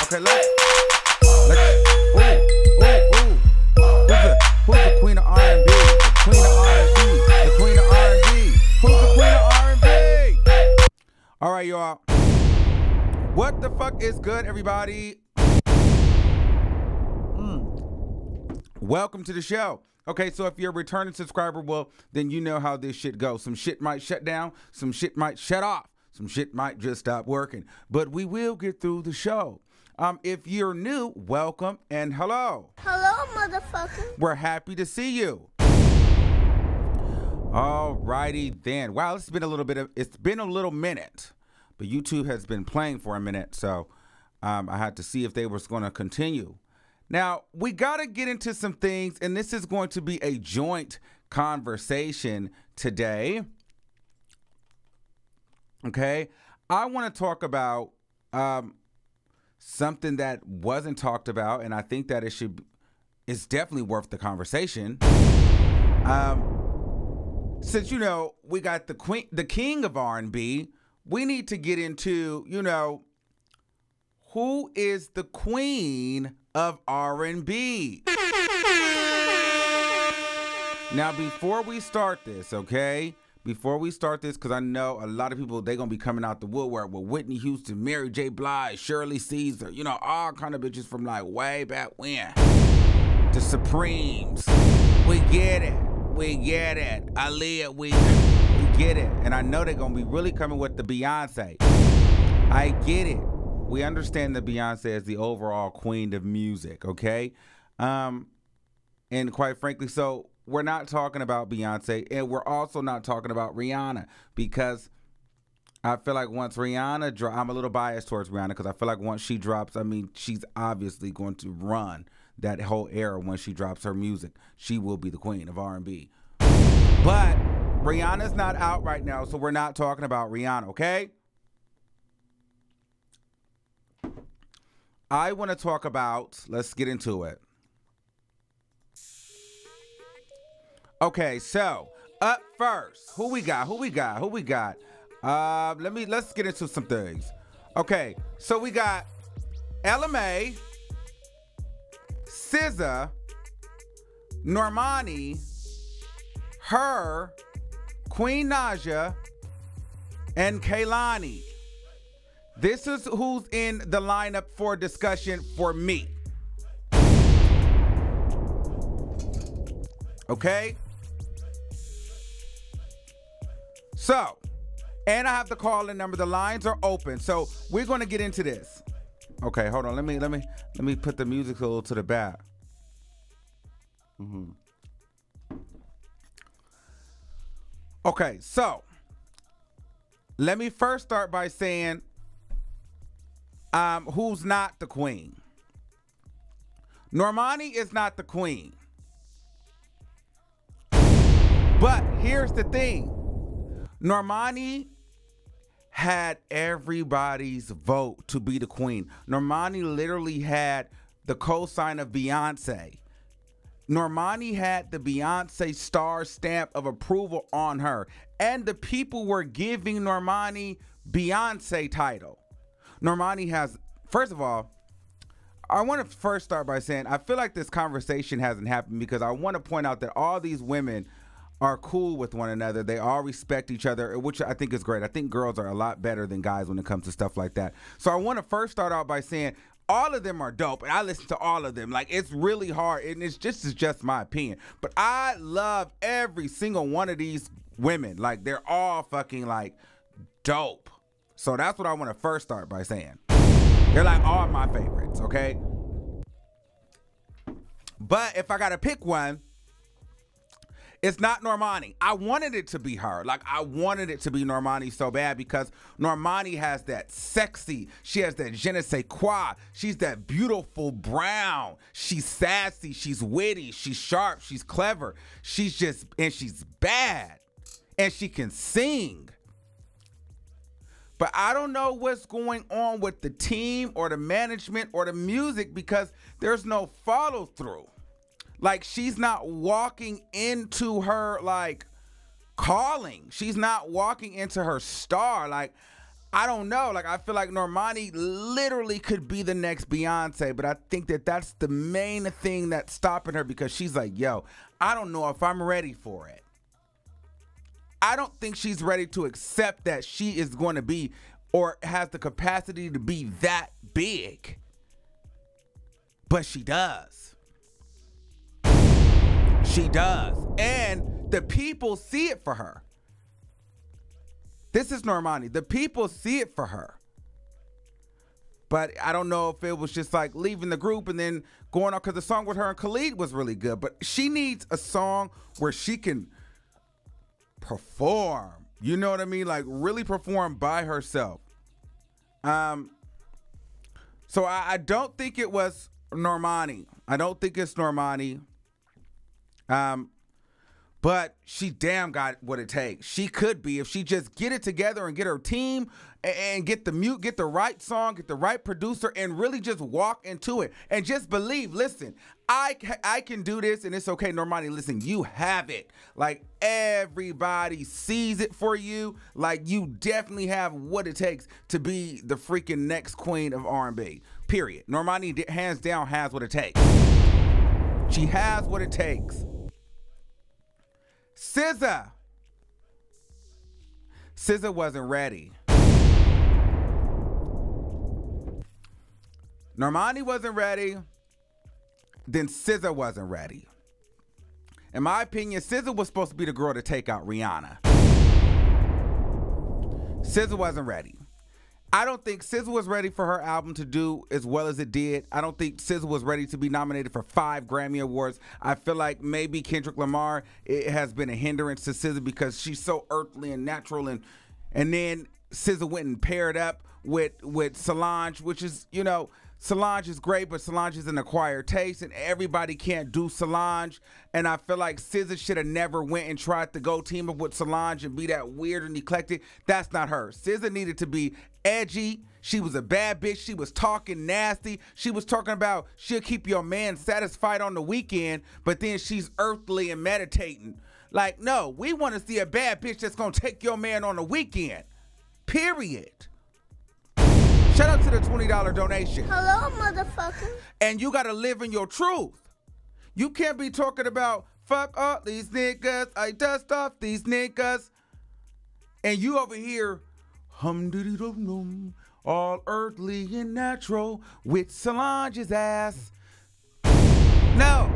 Okay, let's who's the Queen of R&B? The Queen of R&B. The Queen of R&B. Who's the Queen of R&B? All right, y'all. What the fuck is good, everybody? Welcome to the show. Okay, so if you're a returning subscriber, well, then you know how this shit goes. Some shit might shut down. Some shit might shut off. Some shit might just stop working. But we will get through the show. If you're new, welcome and hello. Hello, motherfucker. We're happy to see you. Alrighty then. Wow, it's been a little minute, but YouTube has been playing for a minute, so I had to see if they was going to continue. Now, we got to get into some things, and this is going to be a joint conversation today. Okay? I want to talk about something that wasn't talked about, and I think that it's definitely worth the conversation. Since, you know, we got the king of R&B, we need to get into, you know, who is the queen of R&B? Now, before we start this, okay? Before we start this, because I know a lot of people, they're going to be coming out the woodwork with Whitney Houston, Mary J. Blige, Shirley Caesar, you know, all kind of bitches from like way back when. The Supremes. We get it. We get it. Aaliyah, we get it. And I know they're going to be really coming with the Beyonce. I get it. We understand that Beyonce is the overall queen of music, okay? And quite frankly, so we're not talking about Beyonce, and we're also not talking about Rihanna, because I feel like once Rihanna drops, I'm a little biased towards Rihanna, because I feel like once she drops, I mean, she's obviously going to run that whole era. When she drops her music, she will be the queen of R&B. But Rihanna's not out right now, so we're not talking about Rihanna, okay? I want to talk about, let's get into it. Okay, so up first, who we got? Let's get into some things. Okay, so we got LMA, SZA, Normani, Her, Queen Naija, and Kehlani. This is who's in the lineup for discussion for me. Okay? So, and I have the call-in number. The lines are open. So, we're going to get into this. Okay, hold on. Let me put the music a little to the back. Okay, so let me first start by saying who's not the queen. Normani is not the queen. But here's the thing. Normani had everybody's vote to be the queen. Normani literally had the cosign of Beyonce. Normani had the Beyonce star stamp of approval on her. And the people were giving Normani Beyonce title. Normani has, first of all, I want to first start by saying I feel like this conversation hasn't happened, because I want to point out that all these women are cool with one another. They all respect each other, which I think is great. I think girls are a lot better than guys when it comes to stuff like that. So I want to first start out by saying all of them are dope, and I listen to all of them. Like, it's really hard, and it's just my opinion. But I love every single one of these women. Like, they're all fucking, like, dope. So that's what I want to first start by saying. They're like all my favorites, okay? But if I got to pick one, it's not Normani. I wanted it to be her. Like, I wanted it to be Normani so bad, because Normani has that sexy, she has that je ne sais quoi. She's that beautiful brown. She's sassy, she's witty, she's sharp, she's clever. She's just, and she's bad. And she can sing. But I don't know what's going on with the team or the management or the music, because there's no follow through. Like, she's not walking into her, like, calling. She's not walking into her star. Like, I don't know. Like, I feel like Normani literally could be the next Beyonce, but I think that that's the main thing that's stopping her, because she's like, yo, I don't know if I'm ready for it. I don't think she's ready to accept that she is going to be, or has the capacity to be, that big. But she does. She does. And the people see it for her. This is Normani. The people see it for her. But I don't know if it was just like leaving the group and then going on, because the song with her and Khalid was really good. But she needs a song where she can perform. You know what I mean? Like, really perform by herself. So I don't think it was Normani. I don't think it's Normani. But she damn got what it takes. She could be, if she just get it together and get her team and get the right song, get the right producer, and really just walk into it and just believe. Listen, I can do this, and it's okay. Normani, listen, you have it. Like, everybody sees it for you. Like, you definitely have what it takes to be the freaking next queen of R&B. Period. Normani, hands down, has what it takes. She has what it takes. SZA wasn't ready. Normani wasn't ready. Then SZA wasn't ready. In my opinion, SZA was supposed to be the girl to take out Rihanna. SZA wasn't ready. I don't think SZA was ready for her album to do as well as it did. I don't think SZA was ready to be nominated for 5 Grammy Awards. I feel like maybe Kendrick Lamar, it has been a hindrance to SZA because she's so earthly and natural. And then SZA went and paired up with Solange, which is, you know, Solange is great, but Solange is an acquired taste, and everybody can't do Solange. And I feel like SZA should have never went and tried to go team up with Solange and be that weird and eclectic. That's not her. SZA needed to be edgy. She was a bad bitch. She was talking nasty. She was talking about she'll keep your man satisfied on the weekend, but then she's earthly and meditating. Like, no, we want to see a bad bitch that's going to take your man on the weekend. Period. Shout out to the $20 donation. Hello, motherfucker. And you got to live in your truth. You can't be talking about, fuck all these niggas, I dust off these niggas, and you over here, hum-diddy-dum-dum, all earthly and natural with Solange's ass. No.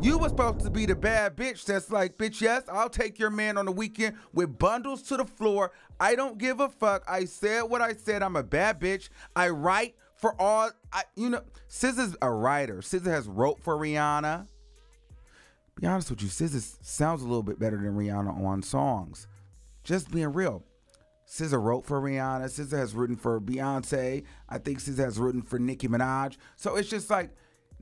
You were supposed to be the bad bitch that's like, bitch, yes, I'll take your man on the weekend with bundles to the floor. I don't give a fuck. I said what I said. I'm a bad bitch. I write for all, SZA's a writer. SZA has wrote for Rihanna. Be honest with you, SZA sounds a little bit better than Rihanna on songs. Just being real. SZA wrote for Rihanna. SZA has written for Beyonce. I think SZA has written for Nicki Minaj. So it's just like,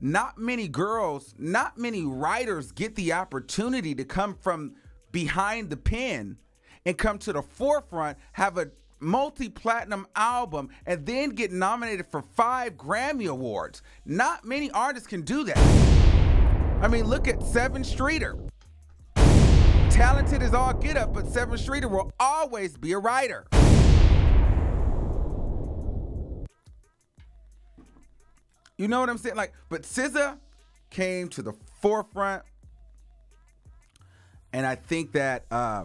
not many girls, not many writers get the opportunity to come from behind the pen and come to the forefront, have a multi-platinum album, and then get nominated for 5 Grammy Awards. Not many artists can do that. I mean, look at Sevyn Streeter. Talented as all get up, but Sevyn Streeter will always be a writer. You know what I'm saying? Like, but SZA came to the forefront, and I think that I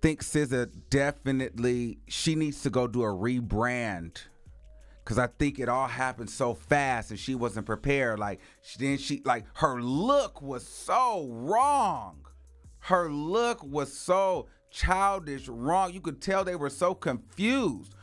think SZA definitely, she needs to go do a rebrand, because I think it all happened so fast and she wasn't prepared. Like, her look was so wrong. Her look was so childish, wrong. You could tell they were so confused.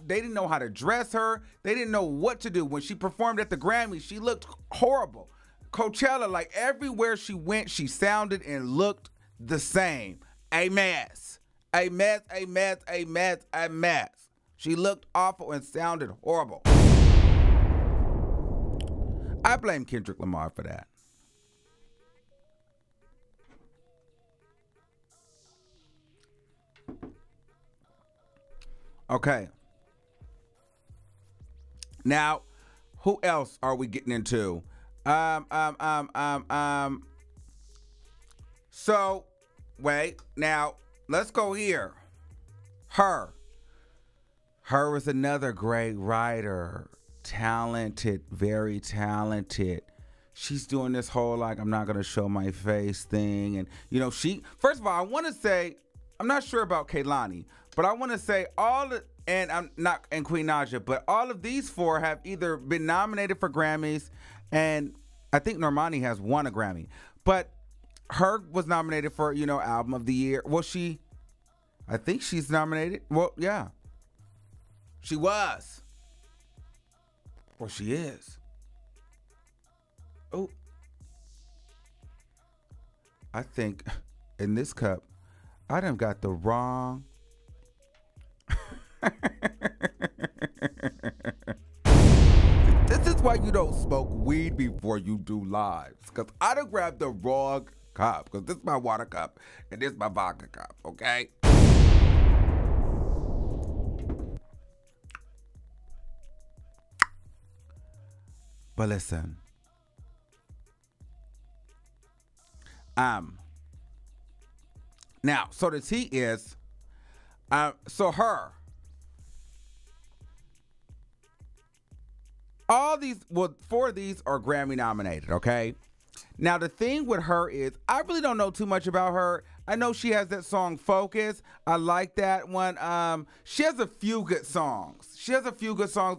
They didn't know how to dress her. They didn't know what to do. When she performed at the Grammys, she looked horrible. Coachella, like, everywhere she went, she sounded and looked the same. A mess. A mess, a mess, a mess, a mess. She looked awful and sounded horrible. I blame Kendrick Lamar for that. Okay. Now, who else are we getting into? So, wait. Now, let's go here. Her was another great writer, talented, very talented. She's doing this whole like I'm not gonna show my face thing, and she. First of all, I want to say I'm not sure about Kehlani, but I want to say and I'm not and Queen Naija, but all of these four have either been nominated for Grammys, and I think Normani has won a Grammy, but her was nominated for Album of the Year. Well, I think she's nominated. Well, yeah, she was. Well, she is. Oh, I think in this cup, I done got the wrong. This is why you don't smoke weed before you do lives. Because I done grabbed the wrong cup. Because this is my water cup and this is my vodka cup, okay? But listen. Now, so the tea is, four of these are Grammy nominated, okay? Now, the thing with her is, I really don't know too much about her. I know she has that song, Focus. I like that one. She has a few good songs.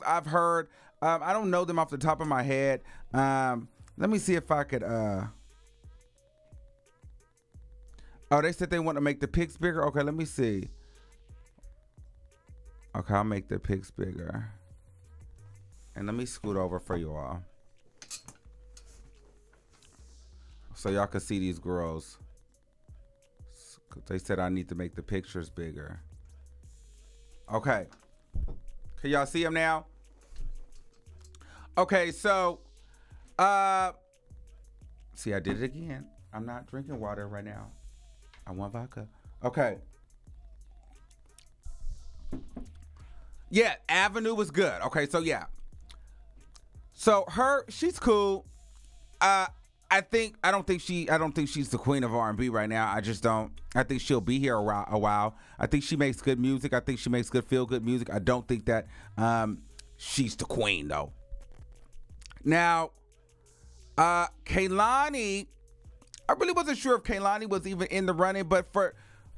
I've heard. I don't know them off the top of my head. Let me see if I could, Oh, they said they want to make the pics bigger? Okay, let me see. Okay, I'll make the pics bigger. And let me scoot over for you all. So y'all can see these girls. They said I need to make the pictures bigger. Okay. Can y'all see them now? Okay, so, see, I did it again. I'm not drinking water right now. I want vodka. Okay. Yeah, Avenue was good. Okay, so yeah. So she's cool. I don't think she's the queen of R&B right now. I just don't. I think she'll be here a while. I think she makes good music. I think she makes good feel-good music. I don't think that she's the queen though. Now, Kehlani, I really wasn't sure if Kehlani was even in the running, but for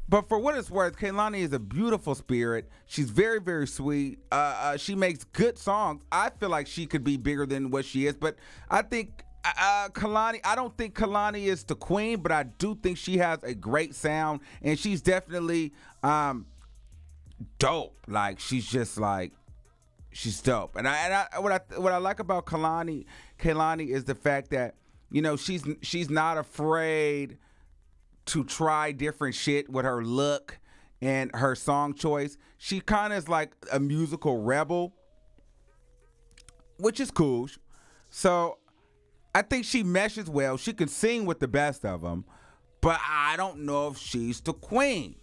what it's worth, Kehlani is a beautiful spirit. She's very, very sweet. She makes good songs. I feel like she could be bigger than what she is, but I think Kehlani, I don't think Kehlani is the queen, but I do think she has a great sound, and she's definitely dope. Like she's just like, she's dope. And what I like about Kehlani is the fact that she's not afraid to try different shit with her look and her song choice. She kind of is like a musical rebel, which is cool. So I think she meshes well. She can sing with the best of them, but I don't know if she's the queen.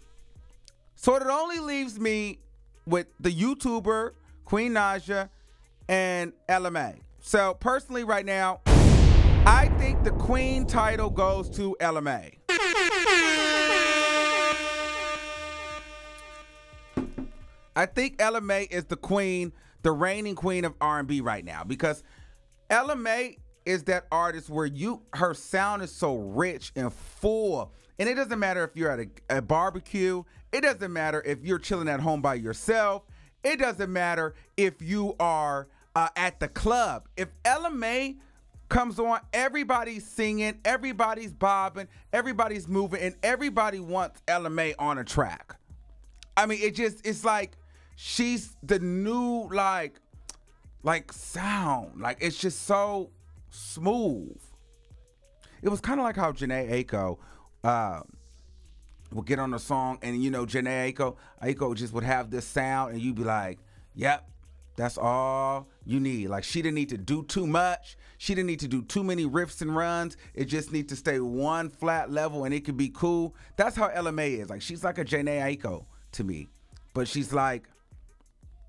So it only leaves me with the YouTuber, Queen Naija, and LMA. So personally right now, I think the queen title goes to LMA. I think LMA is the queen, the reigning queen of R&B right now, because LMA is that artist where her sound is so rich and full, and it doesn't matter if you're at a barbecue, it doesn't matter if you're chilling at home by yourself, it doesn't matter if you are at the club. If LMA comes on, everybody's singing, everybody's bobbing, everybody's moving, and everybody wants LMA on a track. I mean, it's like she's the new like sound. Like it's just so smooth. It was kind of like how Jhené Aiko would get on a song, and Jhené Aiko just would have this sound, and you'd be like, yep, that's all you need. Like she didn't need to do too much. She didn't need to do too many riffs and runs. It just needs to stay one flat level, and it can be cool. That's how LMA is. Like she's like a Jhené Aiko to me, but she's like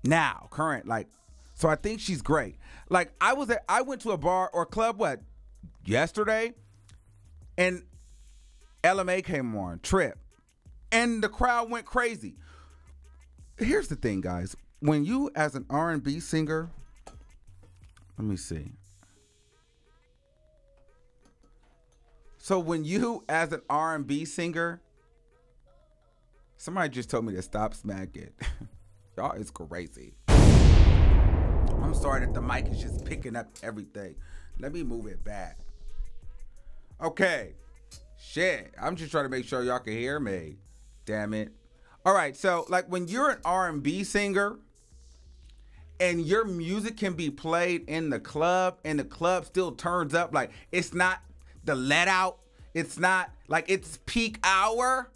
now current. Like, so I think she's great. Like I went to a bar or club yesterday, and LMA came on, Trip. And the crowd went crazy. Here's the thing, guys. When you, as an R&B singer, let me see. So when you, as an R&B singer, somebody just told me to stop smacking. Y'all is crazy. I'm sorry that the mic is just picking up everything. Let me move it back. Okay. Shit. I'm just trying to make sure y'all can hear me. Damn it. All right. So, like, when you're an R&B singer and your music can be played in the club and the club still turns up, like, it's not the let out. It's not like it's peak hour.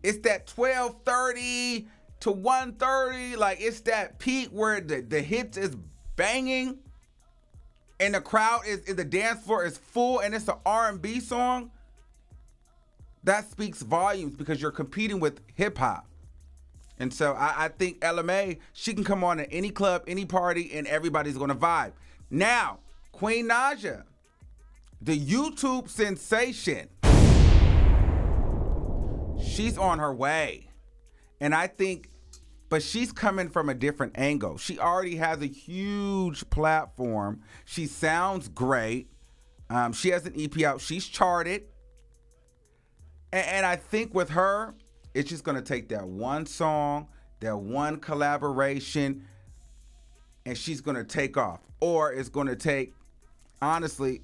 It's that 12:30 to 1:30. Like, it's that peak where the hits is banging and the crowd is the dance floor is full and it's an R&B song. That speaks volumes because you're competing with hip hop. And so I think LMA, she can come on at any club, any party, and everybody's gonna vibe. Now, Queen Naija, the YouTube sensation, she's on her way. And I think, but she's coming from a different angle. She already has a huge platform. She sounds great. She has an EP out. She's charted. And I think with her, it's just going to take that one song, that one collaboration, and she's going to take off. Or it's going to take, honestly,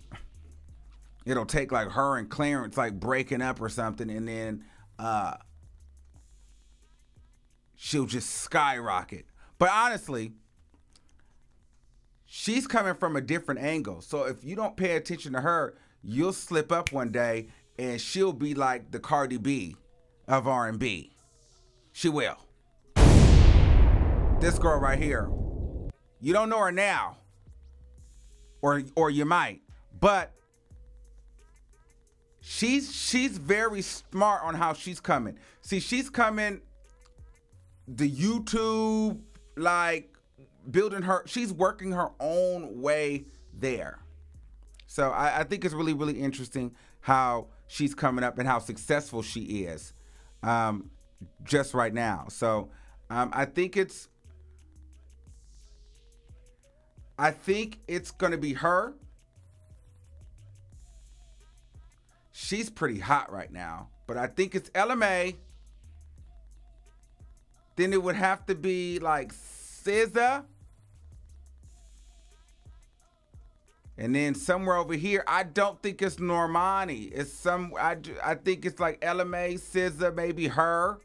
it'll take like her and Clarence like breaking up or something, and then she'll just skyrocket. But honestly, she's coming from a different angle. So if you don't pay attention to her, you'll slip up one day and she'll be like the Cardi B of R&B. She will. This girl right here, you don't know her now, or you might, but she's very smart on how she's coming. See, she's coming the YouTube, like building her, she's working her own way there. So I think it's really, really interesting how she's coming up and how successful she is just right now. So I think it's going to be her. She's pretty hot right now, but I think it's LMA. Then it would have to be like SZA. And then somewhere over here, I don't think it's Normani. It's I think it's like LMA, SZA, maybe her.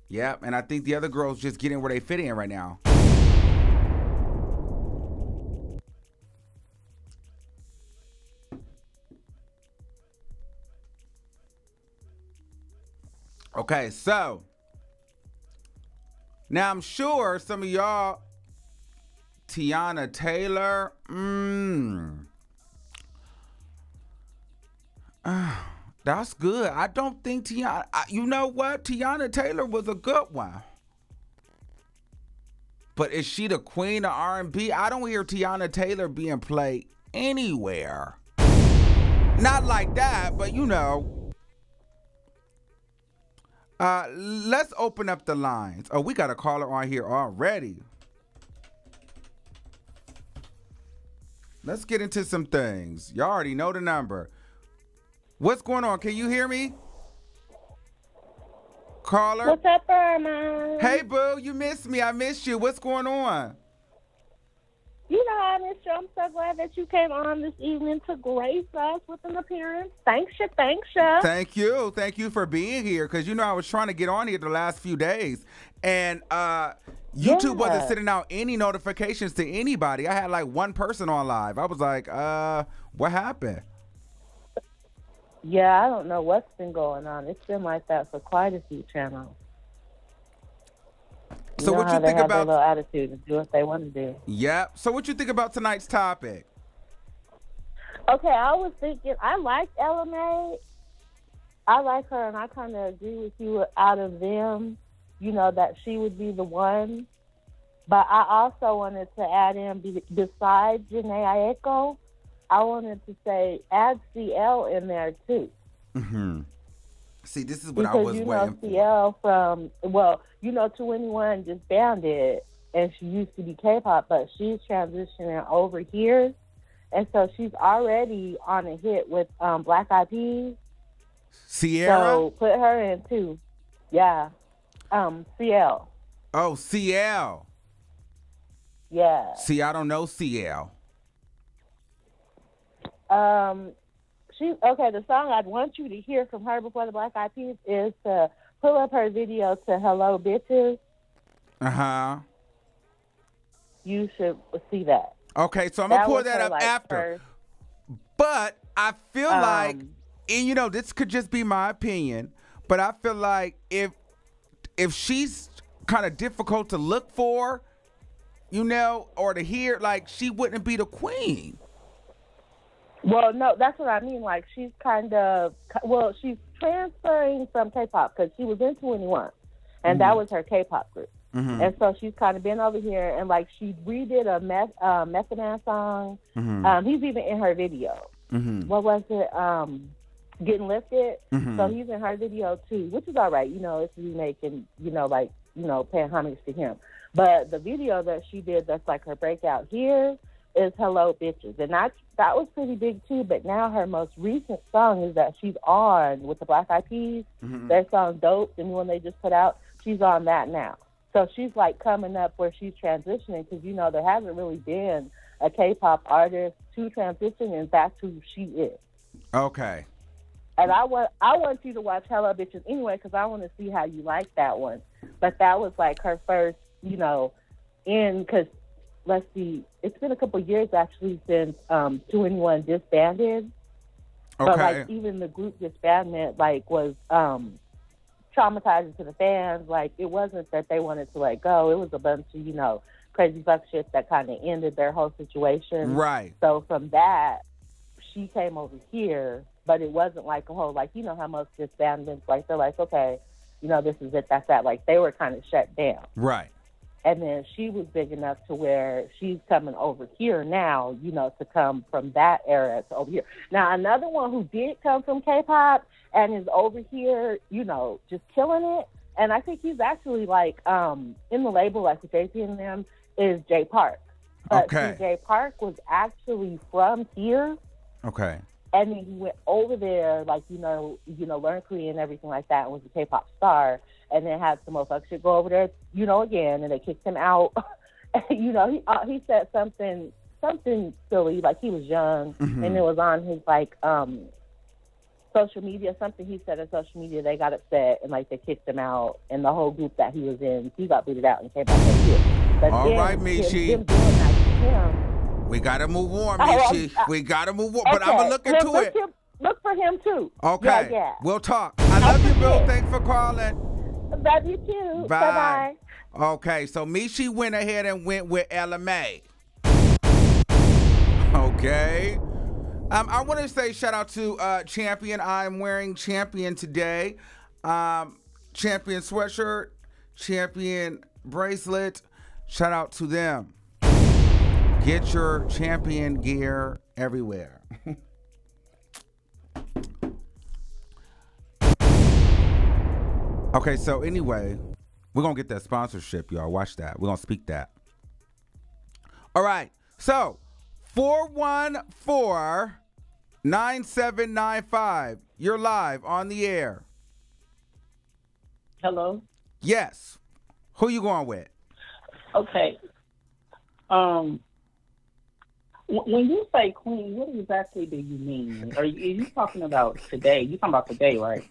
Yep, and I think the other girls just getting where they fit in right now. Okay, so now I'm sure some of y'all, Tiana Taylor, that's good. I don't think Tiana, you know what? Tiana Taylor was a good one. But is she the queen of R&B? I don't hear Tiana Taylor being played anywhere. Not like that, but you know. Let's open up the lines. Oh, we got a caller on here already. Let's get into some things. Y'all already know the number. What's going on? Can you hear me? Caller? What's up, Irma? Hey, boo, you missed me. I missed you. What's going on? You know I missed you. I'm so glad that you came on this evening to grace us with an appearance. Thanks you. Thank you. Thank you for being here, because, you know, I was trying to get on here the last few days, and YouTube wasn't sending out any notifications to anybody. I had like one person on live. I was like, what happened? Yeah, I don't know what's been going on. It's been like that for quite a few channels. So what you think about their little attitude and do what they want to do? Yep. So what you think about tonight's topic? Okay, I was thinking, I like LMA. I like her, and I kind of agree with you out of them, you know, that she would be the one. But I also wanted to add in, besides Jhené Aiko, I wanted to say add CL in there too. Mm-hmm. See, this is what I Because was you know waiting for. CL from, well, you know 2NE1 disbanded, and she used to be K-pop, but she's transitioning over here, and so she's already on a hit with Black Eyed Peas. Sierra? So put her in too. Yeah, CL. Oh, CL. Yeah. See, I don't know CL. She okay. The song I'd want you to hear from her before the Black Eyed Peas is to pull up her video to "Hello Bitches." Uh-huh. You should see that. Okay, so I'm going to pull was that her, up like, after. first, But I feel like, um, and you know, this could just be my opinion, but I feel like if she's kind of difficult to look for, you know, or to hear, like, she wouldn't be the queen. well, no, that's what I mean. Like, she's kind of, well, she's transferring from K-pop because she was in 2NE1, and that was her K-pop group. Mm-hmm. And so she's kind of been over here, and like she redid a Method Man song. Mm-hmm. He's even in her video. Mm-hmm. What was it? Getting Lifted. Mm-hmm. So he's in her video too, which is all right. You know, it's a remake, and you know, like, you know, paying homage to him. But the video that she did, that's like her breakout here, is "Hello Bitches," and that was pretty big too. But now her most recent song is that she's on with the Black Eyed Peas. Mm-hmm. Their song "Dope," the new one they just put out. She's on that now. So she's like coming up where she's transitioning, because, you know, there hasn't really been a K-pop artist to transition, and that's who she is. Okay. And I want you to watch "Hello Bitches" anyway, because I want to see how you like that one. But that was like her first, you know, because let's see, it's been a couple of years actually since 2NE1 disbanded. Okay. But like even the group disbandment like was traumatizing to the fans. Like, it wasn't that they wanted to let go. It was a bunch of, you know, crazy fuck shit that kind of ended their whole situation. Right. So from that, she came over here, but it wasn't like a whole, like, you know how most disbandments, like, they're like, okay, you know, this is it, that's that. Like, they were kind of shut down. Right. And then she was big enough to where she's coming over here now, you know, to come from that era to over here. Now, another one who did come from K-pop and is over here, you know, just killing it, and I think he's actually, like, in the label, like with Jay-Z and them, is Jay Park. But Okay. Jay Park was actually from here. Okay. And then he went over there, like, you know, learned Korean and everything like that, and was a K-pop star. And then had some motherfuckers shit go over there, you know, again, and they kicked him out. You know, he said something silly, like he was young, Mm-hmm. and it was on his, like, social media, something he said on social media. They got upset, and, like, they kicked him out, and the whole group that he was in, he got booted out and came back over here. But All then right, Michi. them doing that to him. We got to move on, Michi. We got to move on. But I'm going to look into it. Look for him, too. Okay. Yeah. We'll talk. I love you, Bill. Thanks for calling. Love you too. Bye. Bye-bye. Okay, so Michi went ahead and went with LMA. Okay. I want to say shout out to Champion. I'm wearing Champion today. Champion sweatshirt, Champion bracelet. Shout out to them. Get your Champion gear everywhere. Okay, so anyway, we're going to get that sponsorship, y'all. Watch that. We're going to speak that. All right. So, 414-9795. You're live on the air. Hello? Yes. Who you going with? Okay. When you say queen, what exactly do you mean? Are you talking about today? You're talking about today, right?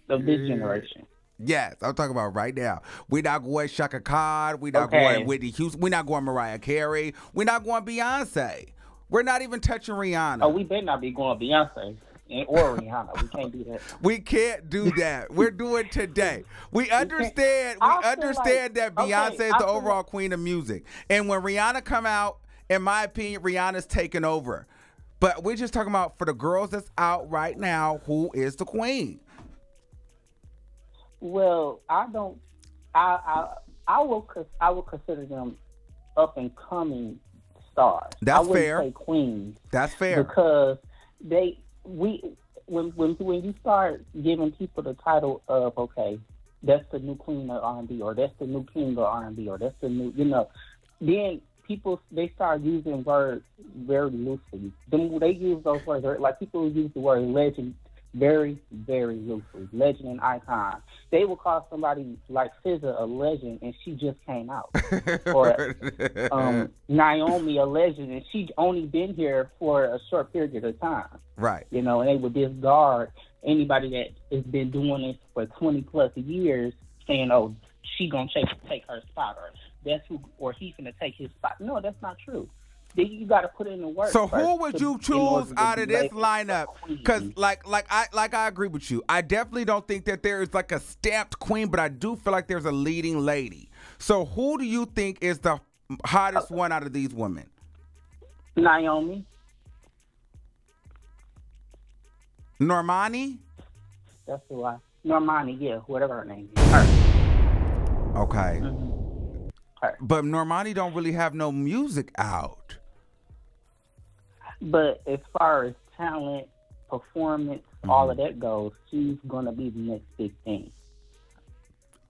Of this generation. Yes, I'm talking about right now. We're not going Shaka Khan. We're not going Whitney Houston. We're not going Mariah Carey. We're not going Beyonce. We're not even touching Rihanna. Oh, we better not be going Beyonce or Rihanna. We can't do that. We can't do that. We're doing today. We understand. We understand that Beyonce is the overall queen of music. And when Rihanna come out, in my opinion, Rihanna's taking over. But we're just talking about for the girls that's out right now, who is the queen? Well, I don't. I will consider them up and coming stars. That's I wouldn't fair. say queens. That's fair. Because when you start giving people the title of, okay, that's the new queen of R&B, or that's the new king of R&B, or that's the new, then people, they start using words very loosely. They use those words, like people use the word legend very, very loosely. Legend and icon. They will call somebody like SZA a legend, and she just came out. Or Naomi a legend, and she only been here for a short period of time. Right. And they would discard anybody that has been doing this for 20 plus years, saying, "Oh, she gonna take her spot," or that's who, or he's gonna take his spot. No, that's not true. You got to put in the work. So who would you choose out of this lineup? Because like I agree with you. I definitely don't think that there is like a stamped queen, but I do feel like there's a leading lady. So who do you think is the hottest one out of these women? Naomi. Normani? That's who Normani, yeah, whatever her name is. Her. Okay. Mm-hmm. Her. But Normani don't really have no music out. But as far as talent, performance, all of that goes, she's going to be the next big thing.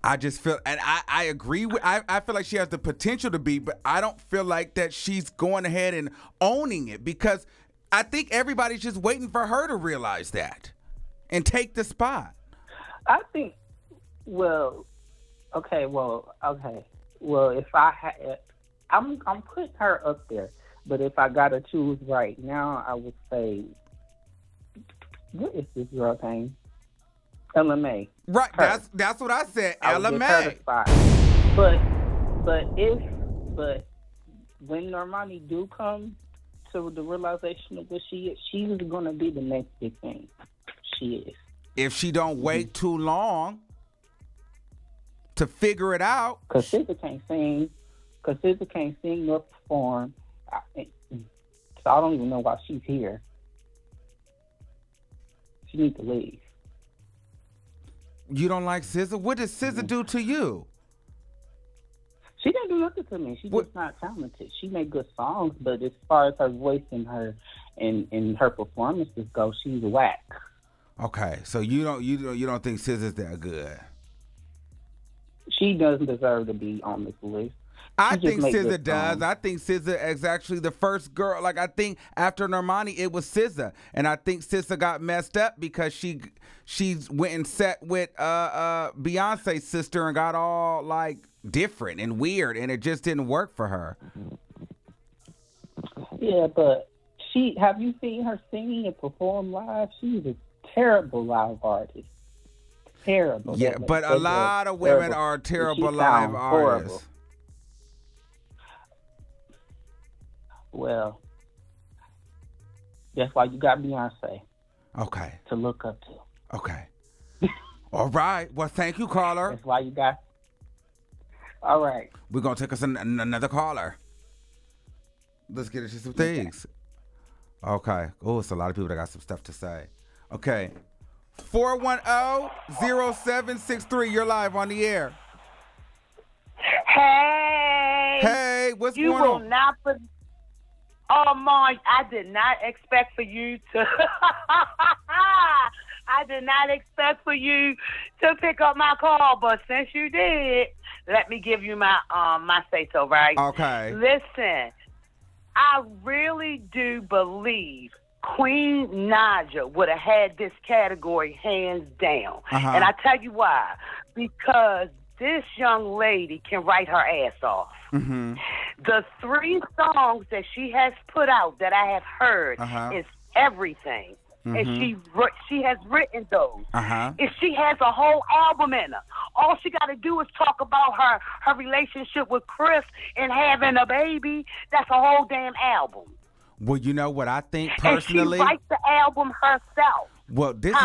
I just feel, and I agree with, I feel like she has the potential to be, but I don't feel like that she's going ahead and owning it, because I think everybody's just waiting for her to realize that and take the spot. I think, okay. Well, if I had, I'm putting her up there. But if I gotta choose right now, I would say, what is this girl's name? LMA. Right, her. That's what I said. LMA. But when Normani do come to the realization of what she is gonna be the next big thing. She is. If she don't wait too long to figure it out. Because SZA can't sing nor perform. So I don't even know why she's here. She needs to leave. You don't like SZA? What did SZA do to you? She didn't do nothing to me. She's just not talented. She made good songs, but as far as her voice and her performances go, she's whack. Okay, so you don't think SZA's that good? She doesn't deserve to be on this list. I think SZA does. I think SZA is actually the first girl. Like, I think after Normani, it was SZA, and I think SZA got messed up because she went and sat with Beyonce's sister and got all like different and weird, and it just didn't work for her. Yeah, but have you seen her singing and perform live? She's a terrible live artist. Terrible. Yeah, but a lot of women are terrible live artists. Well, that's why you got Beyonce. Okay. To look up to. Okay. All right. Well, thank you, caller. That's why you got. All right. We're going to take us another caller. Let's get into some things. Okay. Oh, it's a lot of people that got some stuff to say. Okay. 410-0763. You're live on the air. Hey. Hey, what's going on? You will not put... Oh, Mark, I did not expect for you to... I did not expect for you to pick up my call, but since you did, let me give you my say-so, right? Okay. Listen, I really do believe Queen Naja would have had this category hands down. Uh-huh. And I tell you why. Because this young lady can write her ass off. Mm-hmm. The 3 songs that she has put out that I have heard is everything. Mm-hmm. And she has written those. Uh-huh. And she has a whole album in her. All she got to do is talk about her relationship with Chris and having a baby. That's a whole damn album. Well, you know what I think personally? And she writes the album herself. Well, this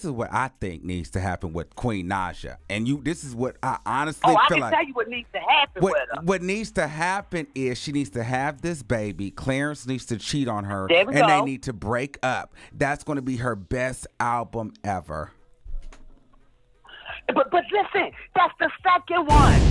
is what I think needs to happen with Queen Naja. And this is what I honestly feel like. I can tell you what needs to happen with her. What needs to happen is she needs to have this baby. Clarence needs to cheat on her. There we go. They need to break up. That's going to be her best album ever. But listen, that's the second one.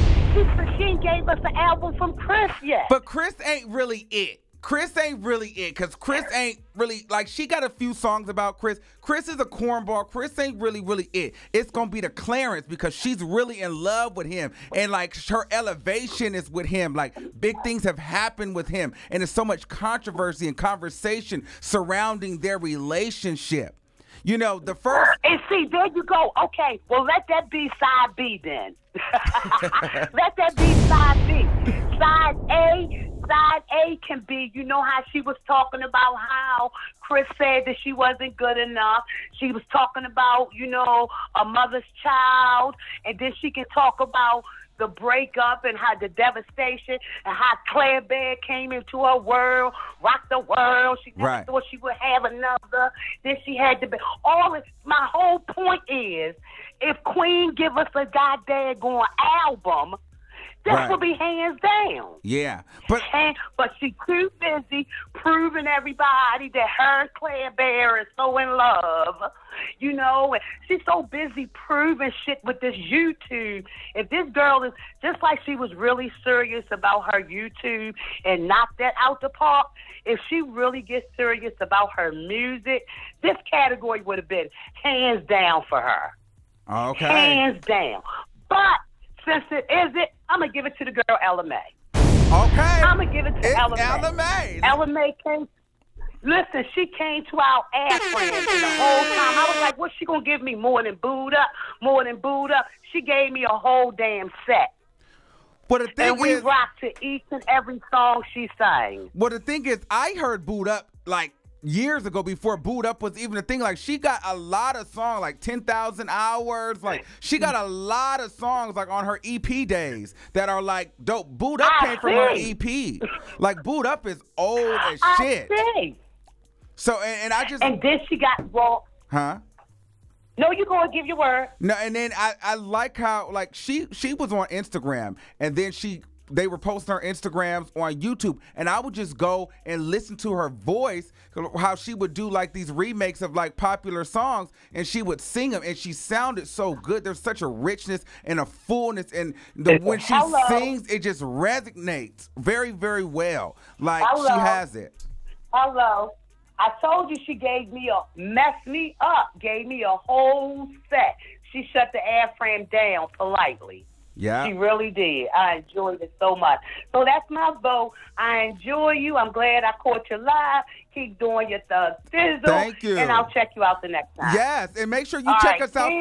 She gave us an album from Chris yet. But Chris ain't really it. Chris ain't really it, because Chris ain't really, like, she got a few songs about Chris. Chris is a cornball. Chris ain't really it. It's going to be the Clarence, because she's really in love with him. And, like, her elevation is with him. Like, big things have happened with him. And there's so much controversy and conversation surrounding their relationship. You know, the first... And see, there you go. Okay, well, let that be side B then. Let that be side B. Side A can be, you know how she was talking about how Chris said that she wasn't good enough. She was talking about, you know, a mother's child. And then she can talk about the breakup and how the devastation and how Claire Bear came into her world, rocked the world. She never thought she would have another. Then she had to be. My whole point is, if Queen give us a goddamn album, this will be hands down. Yeah. But she too busy proving everybody that her and Claire Bear is so in love. You know, and she's so busy proving shit with this YouTube. If this girl is, just like she was really serious about her YouTube and knocked that out the park, if she really gets serious about her music, this category would have been hands down for her. Okay. Hands down. But since it isn't, I'm going to give it to the girl Ella Mai. Okay. I'm going to give it to Ella Mai. Ella Mai. Ella Mai came. Listen, she came to our ad friends, and the whole time I was like, what's she going to give me? More than booed up? More than booed up? She gave me a whole damn set. But the thing and we rocked to each and every song she sang. Well, the thing is, I heard Booed Up, like, years ago before Booed Up was even a thing. Like, she got a lot of songs, like 10,000 Hours. Like, she got a lot of songs, like, on her EP days that are, like, dope. Booed Up came from her EP. Like, Booed Up is old as shit. I see. So, and I just... And then she got... Well, huh? No, you go and give your word. No, and then I like how, like, she was on Instagram, and then they were posting her Instagrams on YouTube, and I would just go and listen to her voice, how she would do, like, these remakes of, like, popular songs, and she would sing them, and she sounded so good. There's such a richness and a fullness, and when she sings, it just resonates very, very well. Like, she has it. Hello. I told you she gave me messed me up, gave me a whole set. She shut the airframe down politely. Yeah. She really did. I enjoyed it so much. So that's my vote. I enjoy you. I'm glad I caught you live. Keep doing your thizzle. Thank you. And I'll check you out the next time. Yes, and make sure you check us out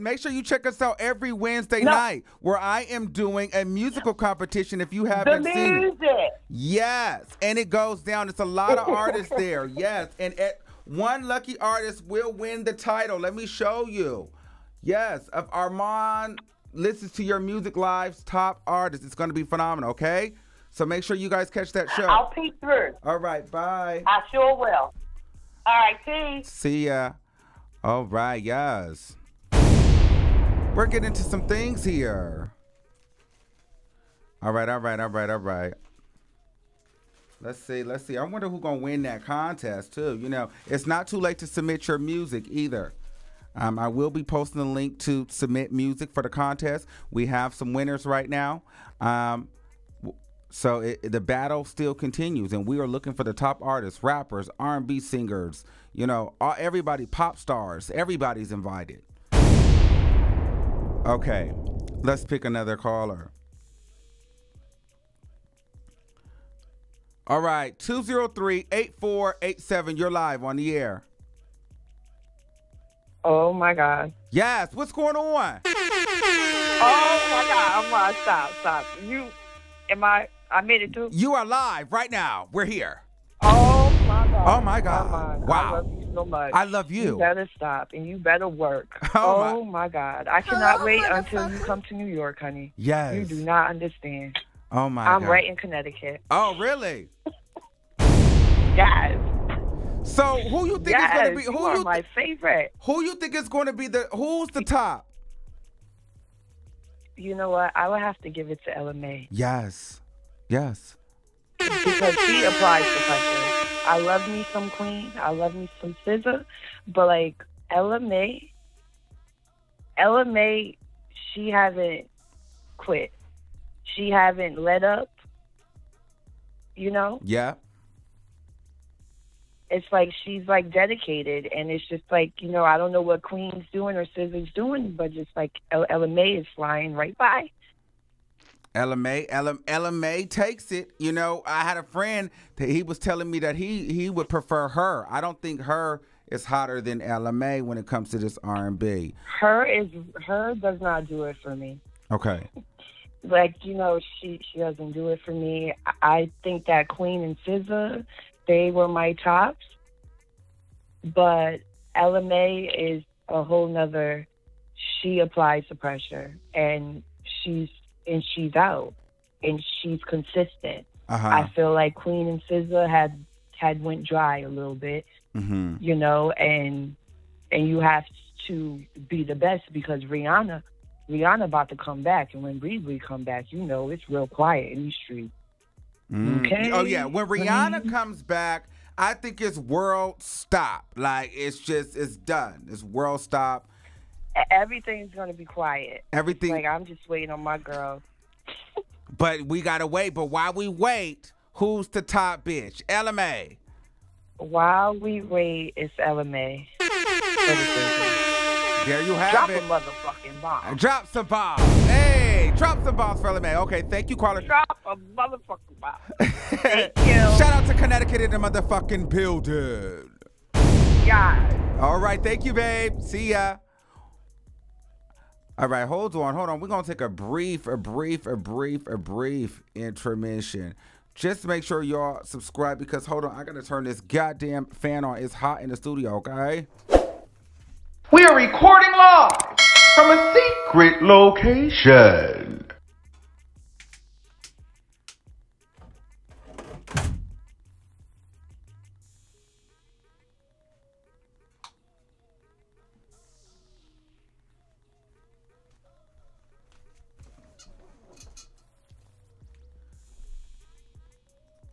make sure you check us out every Wednesday night, where I am doing a musical competition if you haven't seen it. Yes, and it goes down. It's a lot of artists there. Yes, and one lucky artist will win the title. Let me show you. Yes, of Armand listens to your music live's top artist. It's going to be phenomenal, okay? So make sure you guys catch that show. I'll peek through. All right, bye. I sure will. All right, peace. See ya. All right, yes. We're getting into some things here. All right. Let's see. I wonder who's going to win that contest, too. You know, it's not too late to submit your music either. I will be posting a link to submit music for the contest. We have some winners right now. So the battle still continues, and we are looking for the top artists, rappers, R&B singers, you know, everybody, pop stars. Everybody's invited. Okay, let's pick another caller. All right, 203-8487. You're live on the air. Oh, my God. Yes, what's going on? Oh, my God. I'm going to stop. I made it too? You are live right now. We're here. Oh, my God. Oh, my God. Wow. I love you so much. I love you. You better stop, and you better work. Oh my God. I cannot wait until you come to New York, honey. Yes. You do not understand. Oh, my God. I'm right in Connecticut. Oh, really? Yes. So who you think is going to be? You are my favorite. Who you think is going to be who's the top? You know what? I would have to give it to Ella Mai. Yes. Because she applies the pressure. I love me some Queen. I love me some SZA. But, like, Ella Mai, she hasn't quit. She haven't let up, you know? Yeah. it's like she's like dedicated, and it's just like, you know, I don't know what Queen's doing or SZA's doing, but just like Ella May is flying right by. Ella May takes it. You know, I had a friend that he was telling me that he would prefer her. I don't think her is hotter than Ella May when it comes to this R&B. Her does not do it for me. Okay. Like, you know, she doesn't do it for me. I think that Queen and SZA, they were my tops, but Ella May is a whole nother. She applies the pressure, and she's out, and she's consistent. I feel like Queen and SZA had went dry a little bit, you know, and you have to be the best because Rihanna about to come back, and when Riri come back, you know, it's real quiet in the street. Okay. Oh yeah, when Rihanna comes back, I think it's world stop. Like it's done. It's world stop. Everything's gonna be quiet. Everything. Like I'm just waiting on my girl. But we gotta wait. But while we wait, who's the top bitch? Ella May. While we wait, it's Ella May. There you have Drop it. a motherfucking bomb. Drop some bombs. Hey, drop some bombs for Ella May. Okay, thank you, caller. Drop a motherfucking bomb. Thank you. Shout out to Connecticut in the motherfucking building. Yeah. All right, thank you, babe. See ya. All right, hold on. We're gonna take a brief intermission. Just make sure y'all subscribe because hold on, I gotta turn this goddamn fan on. It's hot in the studio, okay? We are recording live from a secret location.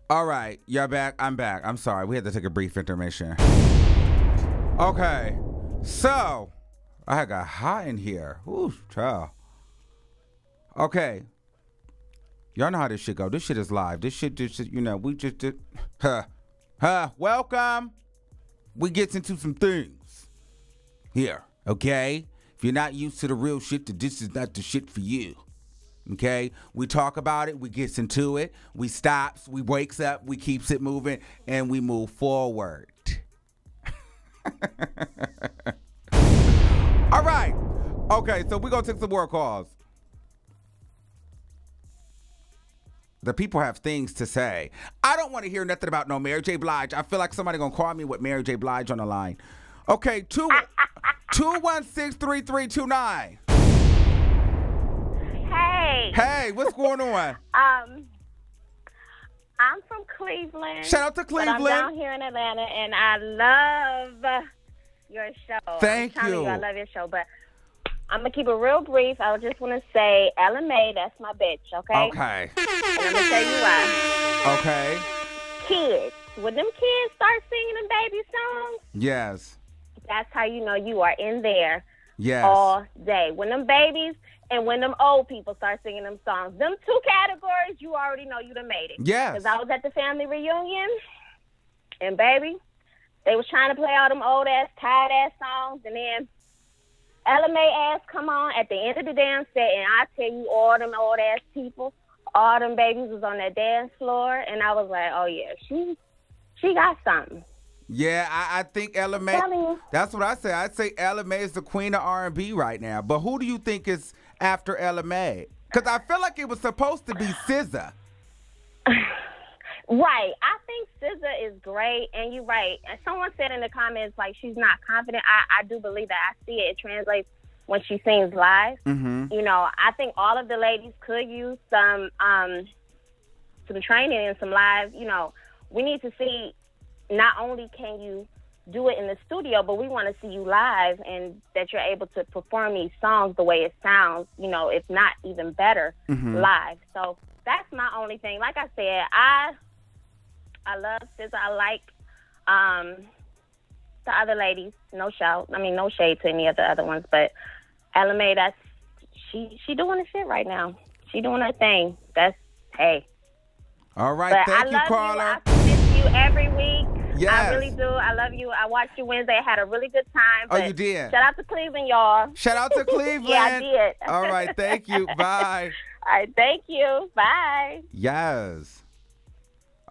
All right, y'all back. I'm back. I'm sorry. We had to take a brief intermission. Okay. So, I got hot in here. Ooh, child. Okay. Y'all know how this shit go. This shit is live. This shit, you know, we just did. Welcome. We gets into some things here, okay? If you're not used to the real shit, then this is not the shit for you. Okay? We talk about it. We gets into it. We stops. We wakes up. We keeps it moving. And we move forward. All right. Okay, so we're going to take some more calls. The people have things to say. I don't want to hear nothing about no Mary J. Blige. I feel like somebody going to call me with Mary J. Blige on the line. Okay, 216-3329. Hey. Hey, what's going on? I'm from Cleveland. Shout out to Cleveland. But I'm down here in Atlanta, and I love your show. Thank I'm telling you. I love your show, but I'm going to keep it real brief. I just want to say, Ella May, that's my bitch, okay? Okay. And I'm going to tell you why. Okay. Kids. When them kids start singing them baby songs, Yes. that's how you know you are in there Yes. all day. When them babies and when them old people start singing them songs, them two categories, you already know you done made it. Yes. Because I was at the family reunion, and baby, they was trying to play all them old-ass, tired-ass songs, and then Ella May ass come on at the end of the damn set, and I tell you, all them old-ass people, all them babies was on that dance floor, and I was like, oh, yeah, she got something. Yeah, I think Ella May. That's what I say. I'd say Ella May is the queen of R&B right now. But who do you think is after Ella May? Because I feel like it was supposed to be SZA. Right. I think SZA is great, and you're right. And someone said in the comments, like, she's not confident. I do believe that. I see it. It translates when she sings live. Mm-hmm. You know, I think all of the ladies could use some training and some live, you know. We need to see, not only can you do it in the studio, but we want to see you live and that you're able to perform these songs the way it sounds, you know, if not even better live. So that's my only thing. Like I said, I love SZA. I like the other ladies. No shade to any of the other ones, but Ella May, she doing the shit right now. She doing her thing. That's, hey. All right, but thank you, I love caller. you. I miss you every week. Yes. I really do. I love you. I watched you Wednesday. I had a really good time. Oh, but you did? Shout out to Cleveland, y'all. Shout out to Cleveland. Yeah, I did. All right, thank you. Bye. All right, thank you. Bye. Yes.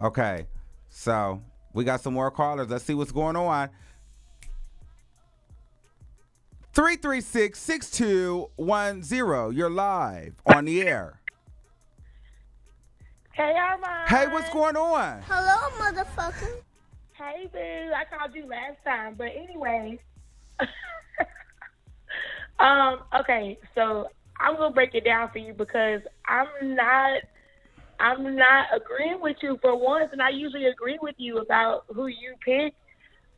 Okay, so we got some more callers. Let's see what's going on. 336-6210. You're live on the air. Hey, Armand. Hey, what's going on? Hello, motherfucker. Hey, boo. I called you last time, but anyway. Okay, so I'm gonna break it down for you because I'm not agreeing with you for once, and I usually agree with you about who you pick,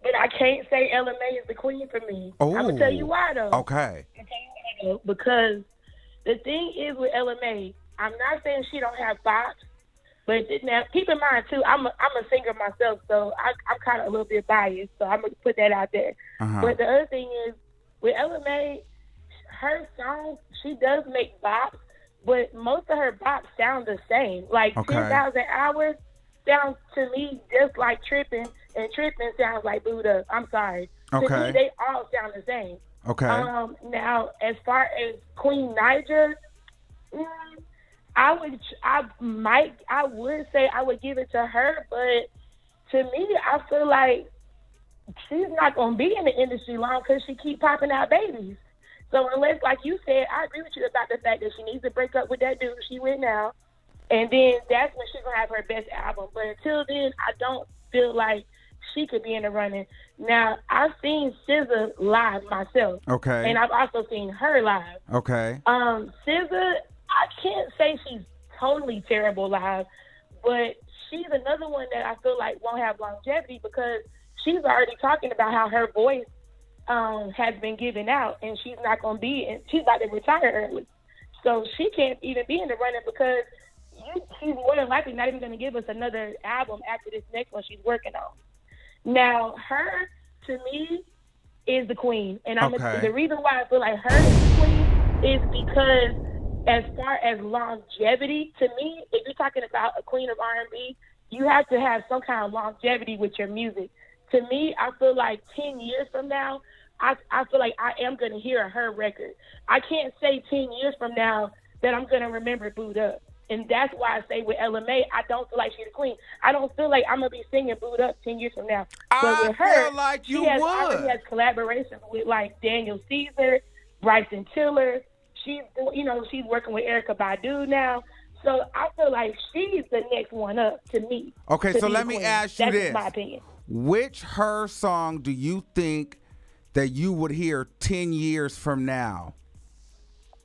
but I can't say LMA is the queen for me. Oh. I'm gonna tell you why though. Okay. I'm tell you why though, because the thing is with LMA, I'm not saying she don't have bops. But now, keep in mind, too, I'm a singer myself, so I'm kind of a little bit biased, so I'm going to put that out there. Uh-huh. But the other thing is, with LMA, her songs, she does make bops, but most of her bops sound the same. Like, Okay. 10,000 Hours sounds to me just like Trippin', and Trippin' sounds like Booed Up. I'm sorry. Okay. To me, they all sound the same. Okay. Now, as far as Queen Niger, I would say I would give it to her, but to me, I feel like she's not gonna be in the industry long because she keep popping out babies. So unless, like you said, I agree with you about the fact that she needs to break up with that dude she with now, and then that's when she's gonna have her best album. But until then, I don't feel like she could be in the running. Now, I've seen SZA live myself, Okay. and I've also seen her live. Okay. SZA, I can't say she's totally terrible live, but she's another one that I feel like won't have longevity because she's already talking about how her voice has been given out, and she's not going to be, and she's about to retire early. So she can't even be in the running because she's more than likely not even going to give us another album after this next one she's working on. Now, her, to me, is the queen. And the reason why I feel like her is the queen is because as far as longevity, to me, if you're talking about a queen of R&B, you have to have some kind of longevity with your music. To me, I feel like 10 years from now, I feel like I am going to hear her record. I can't say 10 years from now that I'm going to remember Booed Up. And that's why I say with LMA, I don't feel like she's the queen. I don't feel like I'm going to be singing Booed Up 10 years from now. But with her, feel like you she already has collaborations with like Daniel Caesar, Bryson Tiller. She's working with Erykah Badu now. So I feel like she's the next one up to me. Okay, so let me ask you this. That's my opinion. Which her song do you think that you would hear 10 years from now?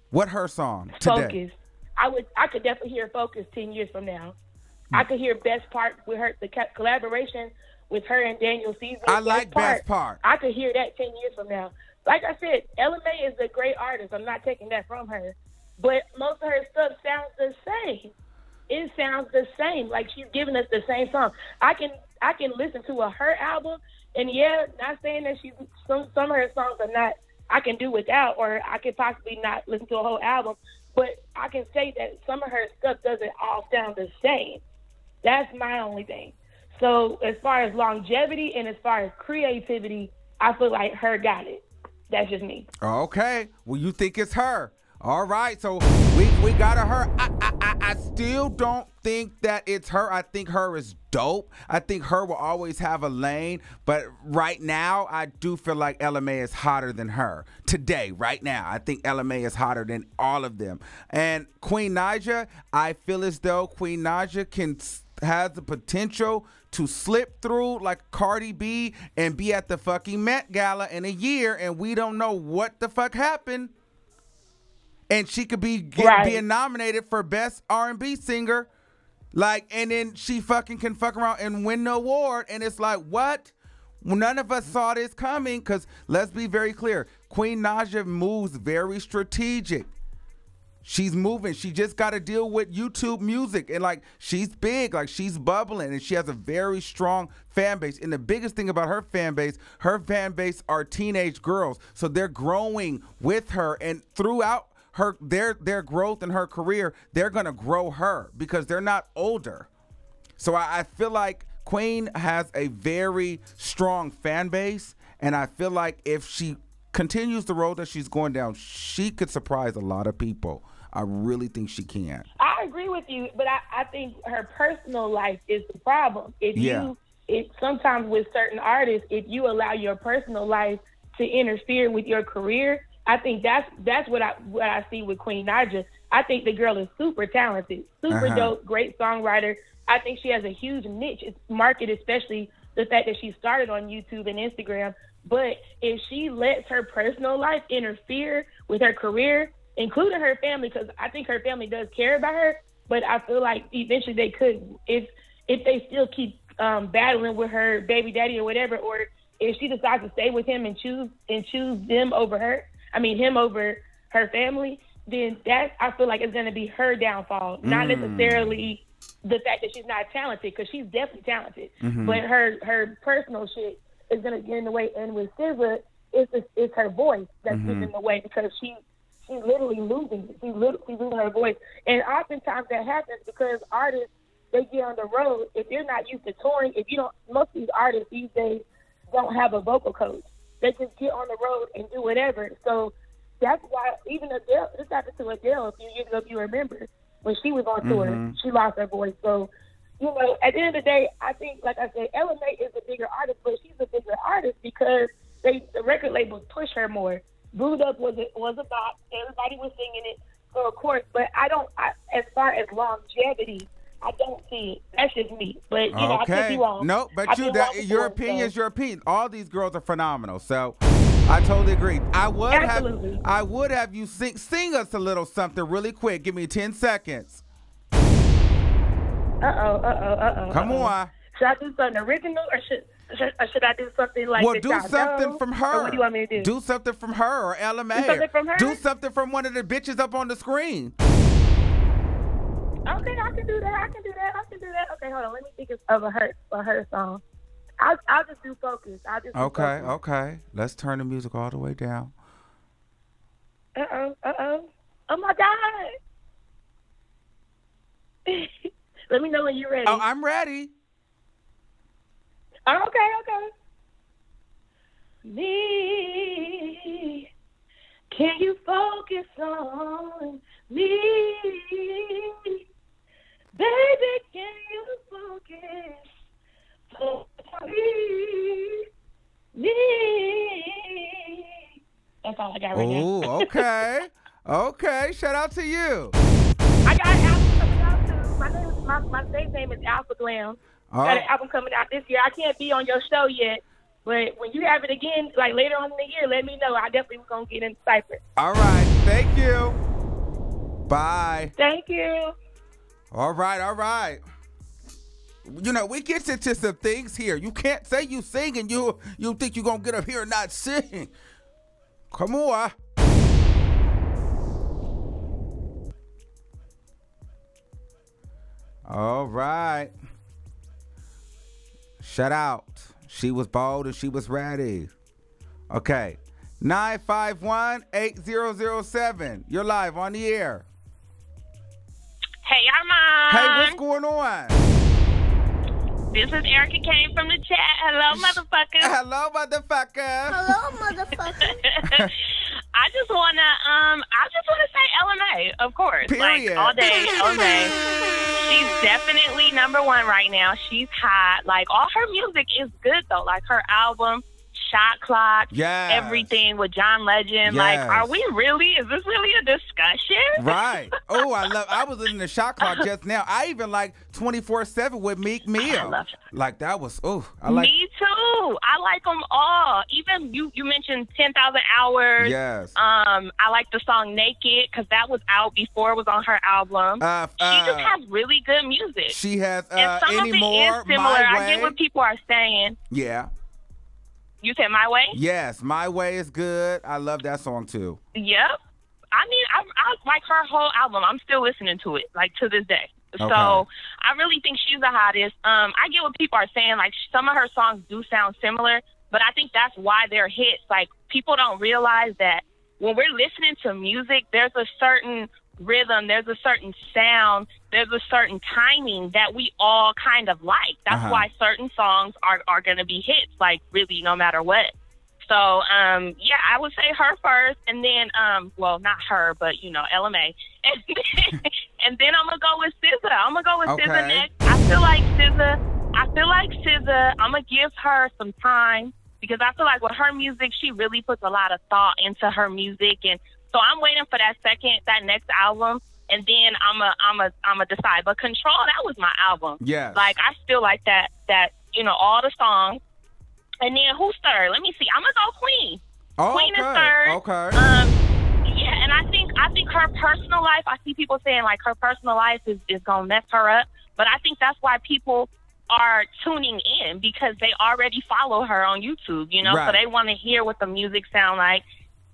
What her song today? Focus. I could definitely hear Focus 10 years from now. I could hear Best Part with her, the collaboration with her and Daniel Caesar. I like Best Part. I could hear that 10 years from now. Like I said, LMA is a great artist. I'm not taking that from her. But most of her stuff sounds the same. It sounds the same. Like she's giving us the same song. I can listen to her album, and yeah, not saying that some of her songs are not I can do without, or I could possibly not listen to a whole album. But I can say that some of her stuff doesn't all sound the same. That's my only thing. So as far as longevity and as far as creativity, I feel like her got it. That's just me. Okay. Well, you think it's her. All right. So we got her. I still don't think that it's her. I think her is dope. I think her will always have a lane. But right now, I do feel like LMA is hotter than her. Today, right now, I think LMA is hotter than all of them. And Queen Naija, I feel as though Queen Naija has the potential to slip through like Cardi B and be at the fucking Met Gala in a year, and we don't know what the fuck happened. And she could be being nominated for Best R&B Singer, like, and then she fucking can fuck around and win the award, and it's like, what? None of us saw this coming, because let's be very clear, Queen Naija moves very strategic. She's moving. She just got to deal with YouTube music. And, like, she's big. Like, she's bubbling. And she has a very strong fan base. And the biggest thing about her fan base are teenage girls. So they're growing with her. And throughout their growth in her career, they're going to grow her because they're not older. So I feel like Queen has a very strong fan base, and I feel like if she continues the road that she's going down, she could surprise a lot of people. I really think she can. I agree with you, but I think her personal life is the problem. Sometimes with certain artists, if you allow your personal life to interfere with your career, I think that's what I see with Queen Naija. I think the girl is super talented, super dope, great songwriter. I think she has a huge niche market, especially the fact that she started on YouTube and Instagram. But if she lets her personal life interfere with her career, including her family, because I think her family does care about her, but I feel like eventually they could, if they still keep battling with her baby daddy or whatever, or if she decides to stay with him and choose him over her family, then that I feel like is going to be her downfall, not necessarily the fact that she's not talented, because she's definitely talented, but her personal shit is going to get in the way. And with SZA, it's her voice that's getting in the way, because she's literally losing it. She's losing her voice. And oftentimes that happens because artists, they get on the road. If they're not used to touring, most of these artists these days don't have a vocal coach. They just get on the road and do whatever. So that's why even Adele, this happened to Adele a few years ago, if you remember, when she was on tour, she lost her voice. So, at the end of the day, I think, like I said, Ella Mai is a bigger artist, but she's a bigger artist because the record labels push her more. Booed Up was a bop. Everybody was singing it. So, of course, but as far as longevity, I don't see it. That's just me. But, I could be wrong. No, but your opinion is your opinion. All these girls are phenomenal. So I totally agree. I would have you sing us a little something really quick. Give me 10 seconds. Come on. Should I do something original, or should I do something like do something from her. What do you want me to do? Do something from her or Ella Mai. Do something from her? Do something from one of the bitches up on the screen. Okay, I can do that. Okay, hold on. Let me think of a her song. I'll just do Focus. Okay. Let's turn the music all the way down. Oh my God. Let me know when you're ready. Oh, I'm ready. Oh, okay. Me, can you focus on me? Baby, can you focus on me? That's all I got right now. Oh, okay. Okay, shout out to you. I got an album coming out too. My stage name is Alpha Glam. Got an album coming out this year. I can't be on your show yet, but when you have it again, like later on in the year, let me know. I definitely was gonna get in Cypher. All right, thank you. Bye. Thank you. All right. We get into some things here. You can't say you sing and you think you're going to get up here and not sing. Come on. All right. Shout out. She was bold and she was ready. Okay. 951-8007. You're live on the air. Hey, Armand. Hey, what's going on? This is Erica Kane from the chat. Hello, motherfucker. Hello, motherfucker. I just wanna say Ella Mai, of course. Period. Like all day. She's definitely number one right now. She's hot. Like all her music is good though. Like her album, Shot Clock, everything with John Legend. Yes. Like, is this really a discussion? Right. Oh, I was listening to Shot Clock just now. I even like 24/7 with Meek Mill. I love it. Like that was, Me too. I like them all. Even you mentioned 10,000 Hours. Yes. I like the song Naked because that was out before it was on her album. She just has really good music. She has and some of it is similar. I get what people are saying. Yeah. You said My Way? Yes, My Way is good. I love that song too. Yep. I mean, I like her whole album. I'm still listening to it, like, to this day. Okay. So I really think she's the hottest. I get what people are saying. Like, some of her songs do sound similar, but I think that's why they're hits. Like, people don't realize that when we're listening to music, there's a certain rhythm, there's a certain sound, there's a certain timing that we all kind of like. That's why certain songs are going to be hits, like really no matter what. So, yeah, I would say her first, and then, well, not her, but, you know, LMA. And then I'm going to go with SZA. I'm going to go with SZA next. I feel like SZA, I'm going to give her some time because I feel like with her music, she really puts a lot of thought into her music. And so I'm waiting for that next album, and then I'm a decide. But Control, that was my album. Yeah. Like, I still like that, you know, all the songs. And then who's third? Let me see. I'm gonna go Queen. Queen is third. Okay. Yeah, and I think her personal life. I see people saying like her personal life is gonna mess her up, but I think that's why people are tuning in because they already follow her on YouTube. You know, so they want to hear what the music sound like.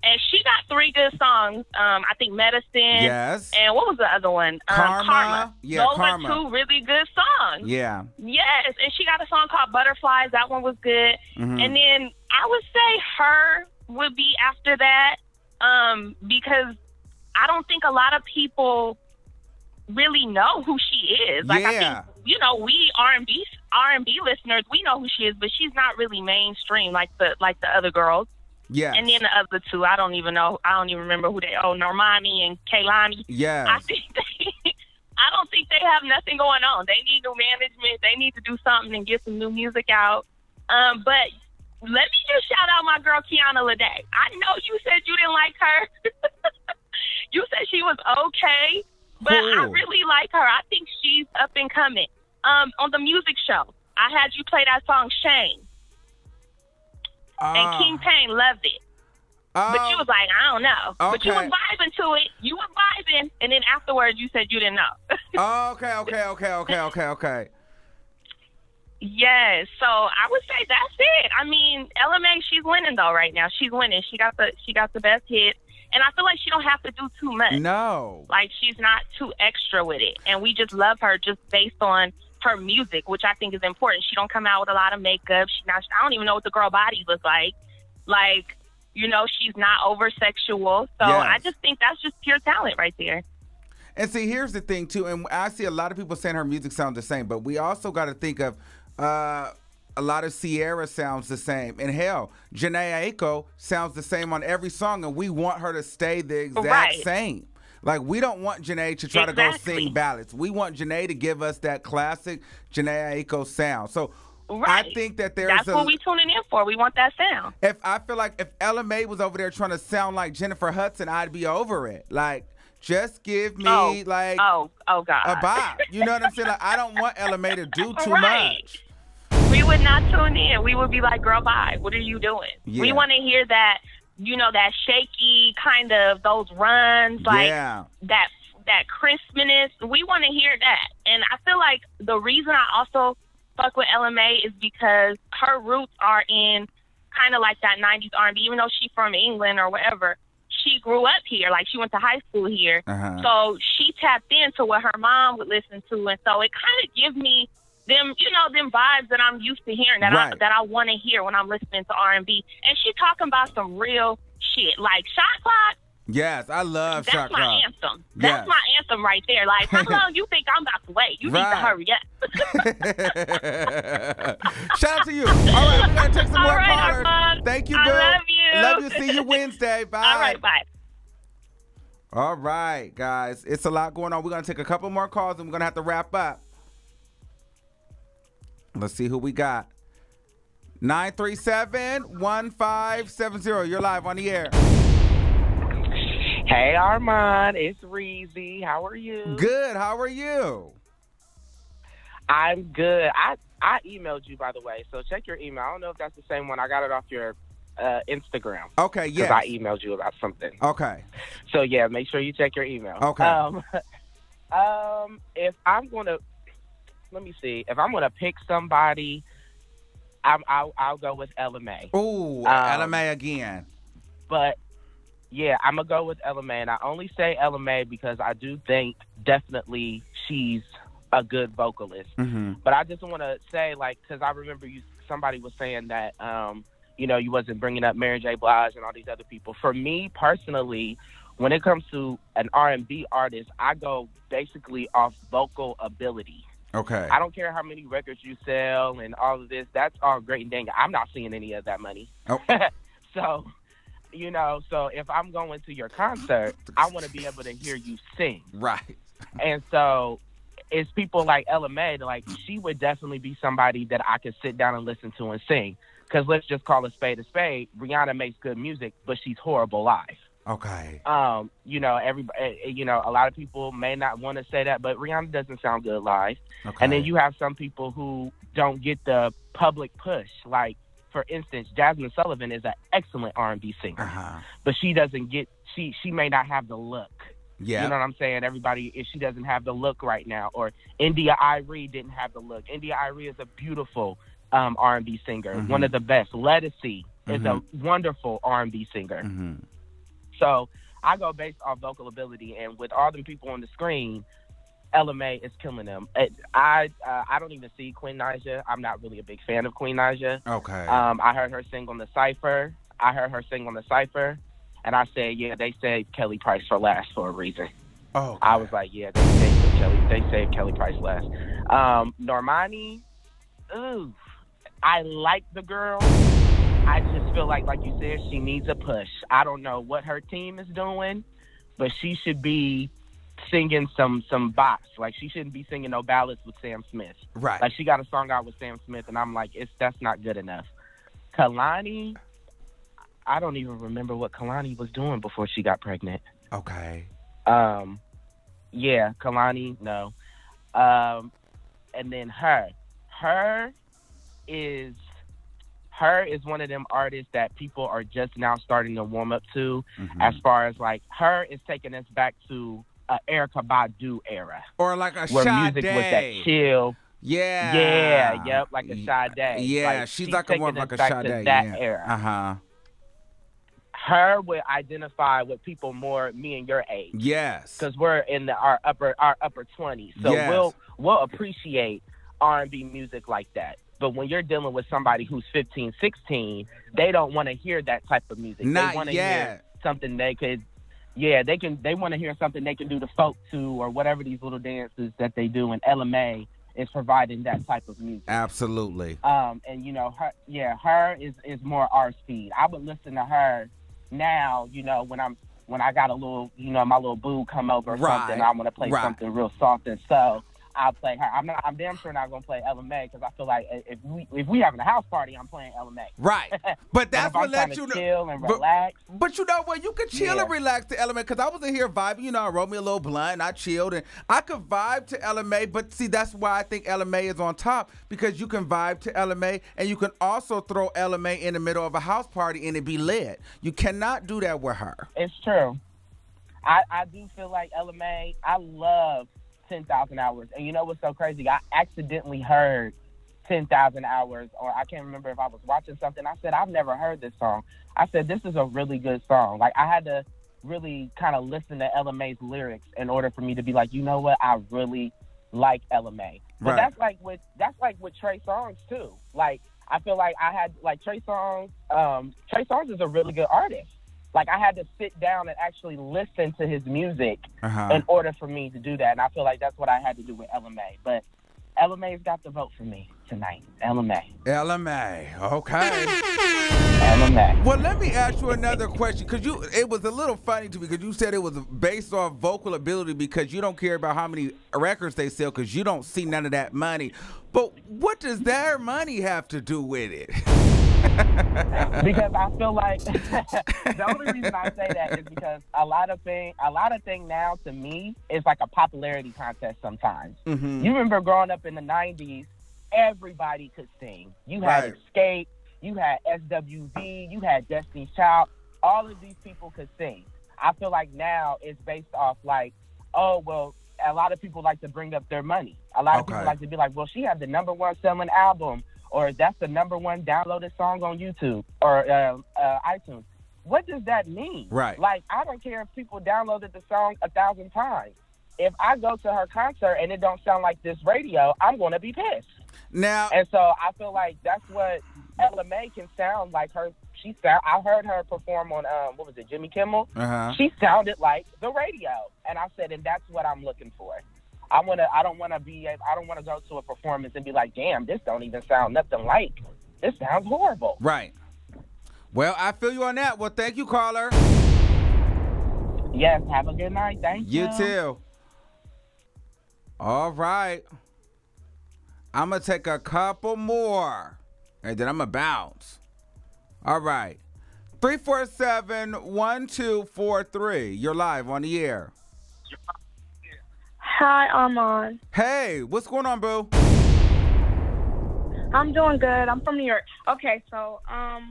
And she got 3 good songs. I think Medicine. Yes. And what was the other one? Karma. Yeah, Those Karma. are 2 really good songs. Yeah. Yes. And she got a song called Butterflies. That one was good. Mm-hmm. And then I would say her would be after that because I don't think a lot of people really know who she is. Like, I think, you know, we R&B listeners, we know who she is, but she's not really mainstream like the other girls. Yeah. And then the other 2, I don't even know. I don't even remember who they are. Normani and Kehlani. Yeah. I don't think they have nothing going on. They need new management. They need to do something and get some new music out. But let me just shout out my girl Kiana Lede. I know you said you didn't like her. You said she was okay, but I really like her. I think she's up and coming. On the music show, I had you play that song Shame. And King Payne loved it. But you was like, I don't know. Okay. But you was vibing to it. You was vibing. And then afterwards, you said you didn't know. Okay. Yes. So I would say that's it. I mean, LMA, she's winning, though, right now. She's winning. She got the best hit. And I feel like she don't have to do too much. No. Like, she's not too extra with it. And we just love her just based on her music, which I think is important. She don't come out with a lot of makeup. I don't even know what the girl body looks like. Like, you know, she's not over sexual. So I just think that's just pure talent right there. And see, here's the thing too, and I see a lot of people saying her music sounds the same, but we also got to think of a lot of Sierra sounds the same. And hell, Jhené Aiko sounds the same on every song, and we want her to stay the exact same. Like, we don't want Jhené to try to go sing ballads. We want Jhené to give us that classic Jhené Aiko sound. So I think that that's what we tuning in for. We want that sound. I feel like if Ella Mai was over there trying to sound like Jennifer Hudson, I'd be over it. Like, just give me God, a vibe. You know what I'm saying? Like, I don't want Ella Mai to do too much. We would not tune in. We would be like, girl, bye. What are you doing? Yeah. We want to hear that, you know, that shaky kind of those runs, like that crispness. We want to hear that. And I feel like the reason I also fuck with Ella Mai is because her roots are in kind of like that 90s R&B, even though she's from England or wherever. She grew up here, like she went to high school here. So she tapped into what her mom would listen to. And so it kind of gives me them, you know, them vibes that I'm used to hearing, that I want to hear when I'm listening to R&B. And she talking about some real shit, like Shot Clock. Yes, I love Shot Clock. That's my anthem. That's my anthem right there. Like, how long you think I'm about to wait? You need to hurry up. Shout out to you. All right, we're going to take some more callers. Thank you, boo. I love you. Love you. See you Wednesday. Bye. All right, bye. All right, guys. It's a lot going on. We're going to take a couple more calls, and we're going to have to wrap up. Let's see who we got. 937-1570. You're live on the air. Hey, Armand. It's Reezy. How are you? Good. How are you? I'm good. I emailed you, by the way, so check your email. I don't know if that's the same one. I got it off your Instagram. Okay, yes. Because I emailed you about something. Okay. So, yeah, make sure you check your email. Okay. If I'm going to, let me see. If I'm going to pick somebody, I'll go with Ella Mai. Ooh, Ella Mai again. But, yeah, I'm going to go with Ella Mai. And I only say Ella Mai because I do think definitely she's a good vocalist. Mm-hmm. But I just want to say, like, because I remember somebody was saying that, you know, you wasn't bringing up Mary J. Blige and all these other people. For me, personally, when it comes to an R&B artist, I go basically off vocal ability. Okay. I don't care how many records you sell and all of this. That's all great and dang. I'm not seeing any of that money. Oh. So, you know, so if I'm going to your concert, I want to be able to hear you sing. Right. And so it's people like Ella Mai, like, she would definitely be somebody that I could sit down and listen to and sing. Because let's just call a spade a spade. Rihanna makes good music, but she's horrible live. Okay. You know, everybody, you know, a lot of people may not want to say that, but Rihanna doesn't sound good live. Okay. And then you have some people who don't get the public push. Like, for instance, Jasmine Sullivan is an excellent R&B singer, but she doesn't get. She may not have the look. Yeah. You know what I'm saying? Everybody, if she doesn't have the look right now, or India Arie didn't have the look. India Arie is a beautiful R&B singer, one of the best. Ledisi is a wonderful R&B singer. So I go based off vocal ability, and with all the people on the screen, Ella Mai is killing them. I don't even see Queen Naija. I'm not really a big fan of Queen Naija. Okay. I heard her sing on the Cypher. And I said, yeah, they saved Kelly Price for last for a reason. Oh. Okay. I was like, yeah, they saved Kelly Price last. Normani, ooh, I like the girl. I just feel like you said, she needs a push. I don't know what her team is doing, but she should be singing some bops. Like, she shouldn't be singing no ballads with Sam Smith. Right. Like, she got a song out with Sam Smith, and I'm like, that's not good enough. Kalani, I don't even remember what Kalani was doing before she got pregnant. Okay. Yeah, Kalani, no. And then her is one of them artists that people are just now starting to warm up to, as far as, like, her is taking us back to Erykah Badu era. Or like a where Sade. music was that chill. Yeah. Yeah, yep, like a Sade. Yeah, like, she's like a more like a back Sade. to that era. Her would identify with people more me and your age. Yes. Because we're in our upper 20s. So we'll appreciate R&B music like that. But when you're dealing with somebody who's 15, 16, they don't want to hear that type of music. Not they want to yet. hear something they could, they want to hear something they can do the folk to, or whatever these little dances that they do. And Ella Mai is providing that type of music. Absolutely. And you know, her is more our speed. I would listen to her now, you know, when I got a little, you know, my little boo come over or something, I want to play something real soft, and so I'll play her. I'm damn sure not gonna play Ella Mai, because I feel like if we having a house party, I'm playing Ella Mai. Right. But that's what lets you know. Chill and relax. But you know what? You can chill and relax to Ella Mai, because I was in here vibing. You know, I rolled me a little blunt and I chilled, and I could vibe to Ella Mai. But see, that's why I think Ella Mai is on top, because you can vibe to Ella Mai, and you can also throw Ella Mai in the middle of a house party and it be lit. You cannot do that with her. It's true. I do feel like Ella Mai. I love 10,000 Hours. And you know what's so crazy? I accidentally heard 10,000 Hours, or I can't remember if I was watching something. I said, I've never heard this song. I said, this is a really good song. Like, I had to really kind of listen to Ella Mai's lyrics in order for me to be like, you know what? I really like Ella Mai. But that's like with Trey Songz too. Like, I feel like I had, like, Trey Songz. Trey Songz is a really good artist. Like, I had to sit down and actually listen to his music in order for me to do that. And I feel like that's what I had to do with Ella Mai. But Ella Mai's got the vote for me tonight. Ella Mai. Ella Mai. Okay. Ella Mai. Well, let me ask you another question, because it was a little funny to me, because you said it was based off vocal ability, because you don't care about how many records they sell, because you don't see none of that money. But what does their money have to do with it? Because I feel like the only reason I say that is because a lot of thing now to me is like a popularity contest sometimes. You remember growing up in the 90s, everybody could sing. You had Escape, you had SWV, you had Destiny's Child. All of these people could sing. I feel like now it's based off like, oh, well, a lot of people like to bring up their money. A lot of people like to be like, well, she had the #1 selling album, or that's the #1 downloaded song on YouTube or iTunes. What does that mean? Right. Like, I don't care if people downloaded the song 1,000 times. If I go to her concert and it don't sound like this radio, I'm going to be pissed. Now, and so I feel like that's what Ella Mai can sound like. I heard her perform on what was it, Jimmy Kimmel? She sounded like the radio, and I said, and that's what I'm looking for. I don't want to go to a performance and be like, damn, this don't even sound nothing like. This sounds horrible. Right. Well, I feel you on that. Well, thank you, caller. Yes, have a good night. Thank you. You too. All right. I'm going to take a couple more, and then I'm going to bounce. All right. 347-1243. You're live on the air. Hi, Armand. Hey, what's going on, boo? I'm doing good. I'm from New York. Okay, so I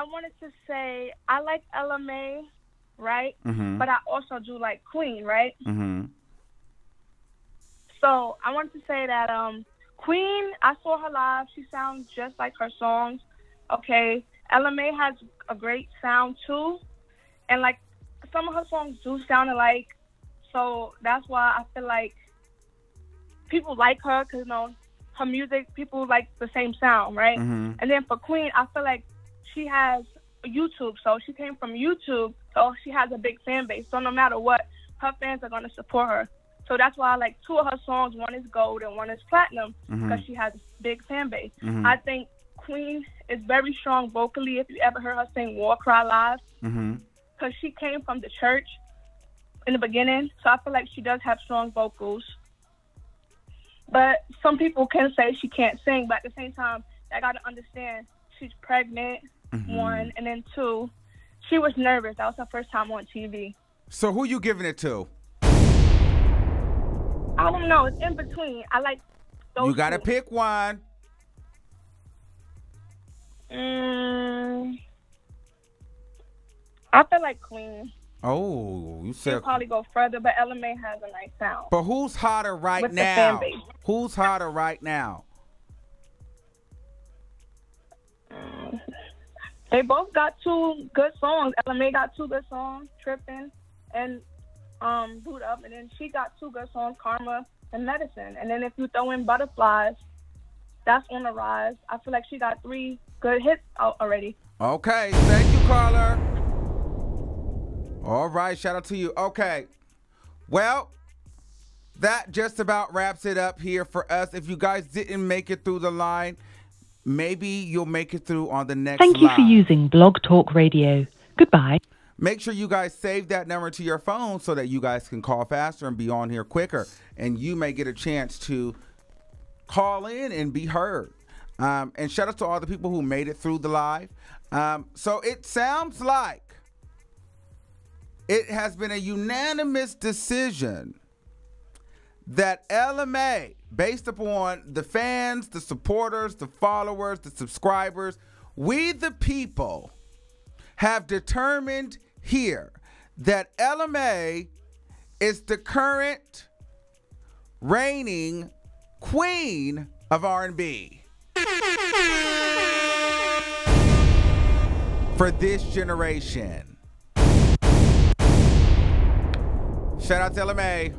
wanted to say I like Ella Mai, right? Mm-hmm. But I also do like Queen, right? Mm-hmm. So I wanted to say that Queen, I saw her live. She sounds just like her songs. Okay, Ella Mai has a great sound too, and like some of her songs do sound alike. So that's why I feel like people like her because, you know, her music, people like the same sound, right? Mm-hmm. And then for Queen, I feel like she has YouTube. So she came from YouTube, so she has a big fan base. So no matter what, her fans are going to support her. So that's why I like two of her songs. One is gold and one is platinum because she has a big fan base. Mm-hmm. I think Queen is very strong vocally if you ever heard her sing War Cry live because she came from the church in the beginning, so I feel like she does have strong vocals. But some people can say she can't sing, but at the same time, I got to understand she's pregnant, one, and then two, she was nervous. That was her first time on TV. So who you giving it to? I don't know. It's in between. I like those You got to two. pick one. I feel like Queen. Oh, you She'll said. probably go further, but Ella Mai has a nice sound. But who's hotter right With the now? fan base. Who's hotter right now? They both got two good songs. Ella Mai got two good songs, Trippin' and Boot Up, and then she got two good songs, Karma and Medicine. And then if you throw in Butterflies, that's on the rise. I feel like she got 3 good hits out already. Okay, thank you, caller. All right, shout out to you. Okay, well, that just about wraps it up here for us. If you guys didn't make it through the line, maybe you'll make it through on the next Thank you live. for using Blog Talk Radio. Goodbye. Make sure you guys save that number to your phone so that you guys can call faster and be on here quicker. And you may get a chance to call in and be heard. And shout out to all the people who made it through the live. So it sounds like it has been a unanimous decision that Ella Mai, based upon the fans, the supporters, the followers, the subscribers, we the people have determined here that Ella Mai is the current reigning Queen of R&B for this generation. Shout out to Ella Mai.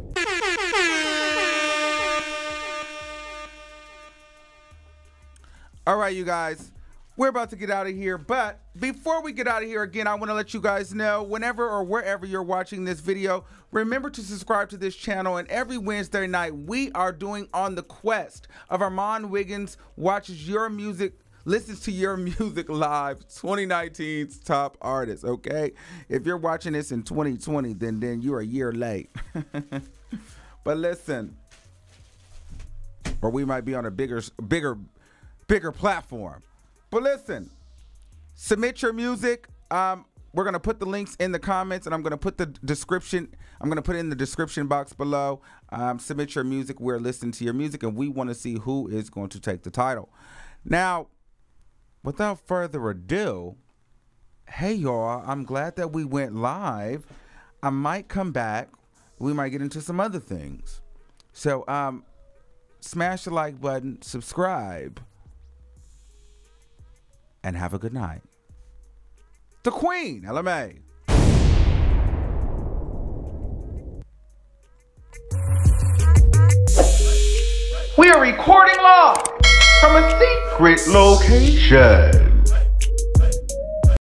All right, you guys, we're about to get out of here. But before we get out of here, again, I want to let you guys know, whenever or wherever you're watching this video, remember to subscribe to this channel. And every Wednesday night, we are doing On the Quest of Armand Wiggins watches your music, listens to your music live, 2019's top artists, okay? If you're watching this in 2020, then you're a year late. But listen, or we might be on a bigger platform. But listen, submit your music. We're going to put the links in the comments, and I'm going to put the description. I'm going to put it in the description box below. Submit your music. We're listening to your music, and we want to see who is going to take the title. Now, without further ado, hey, y'all, I'm glad that we went live. I might come back. We might get into some other things. So, smash the like button, subscribe, and have a good night. The Queen, Ella Mai. We are recording live from a secret location.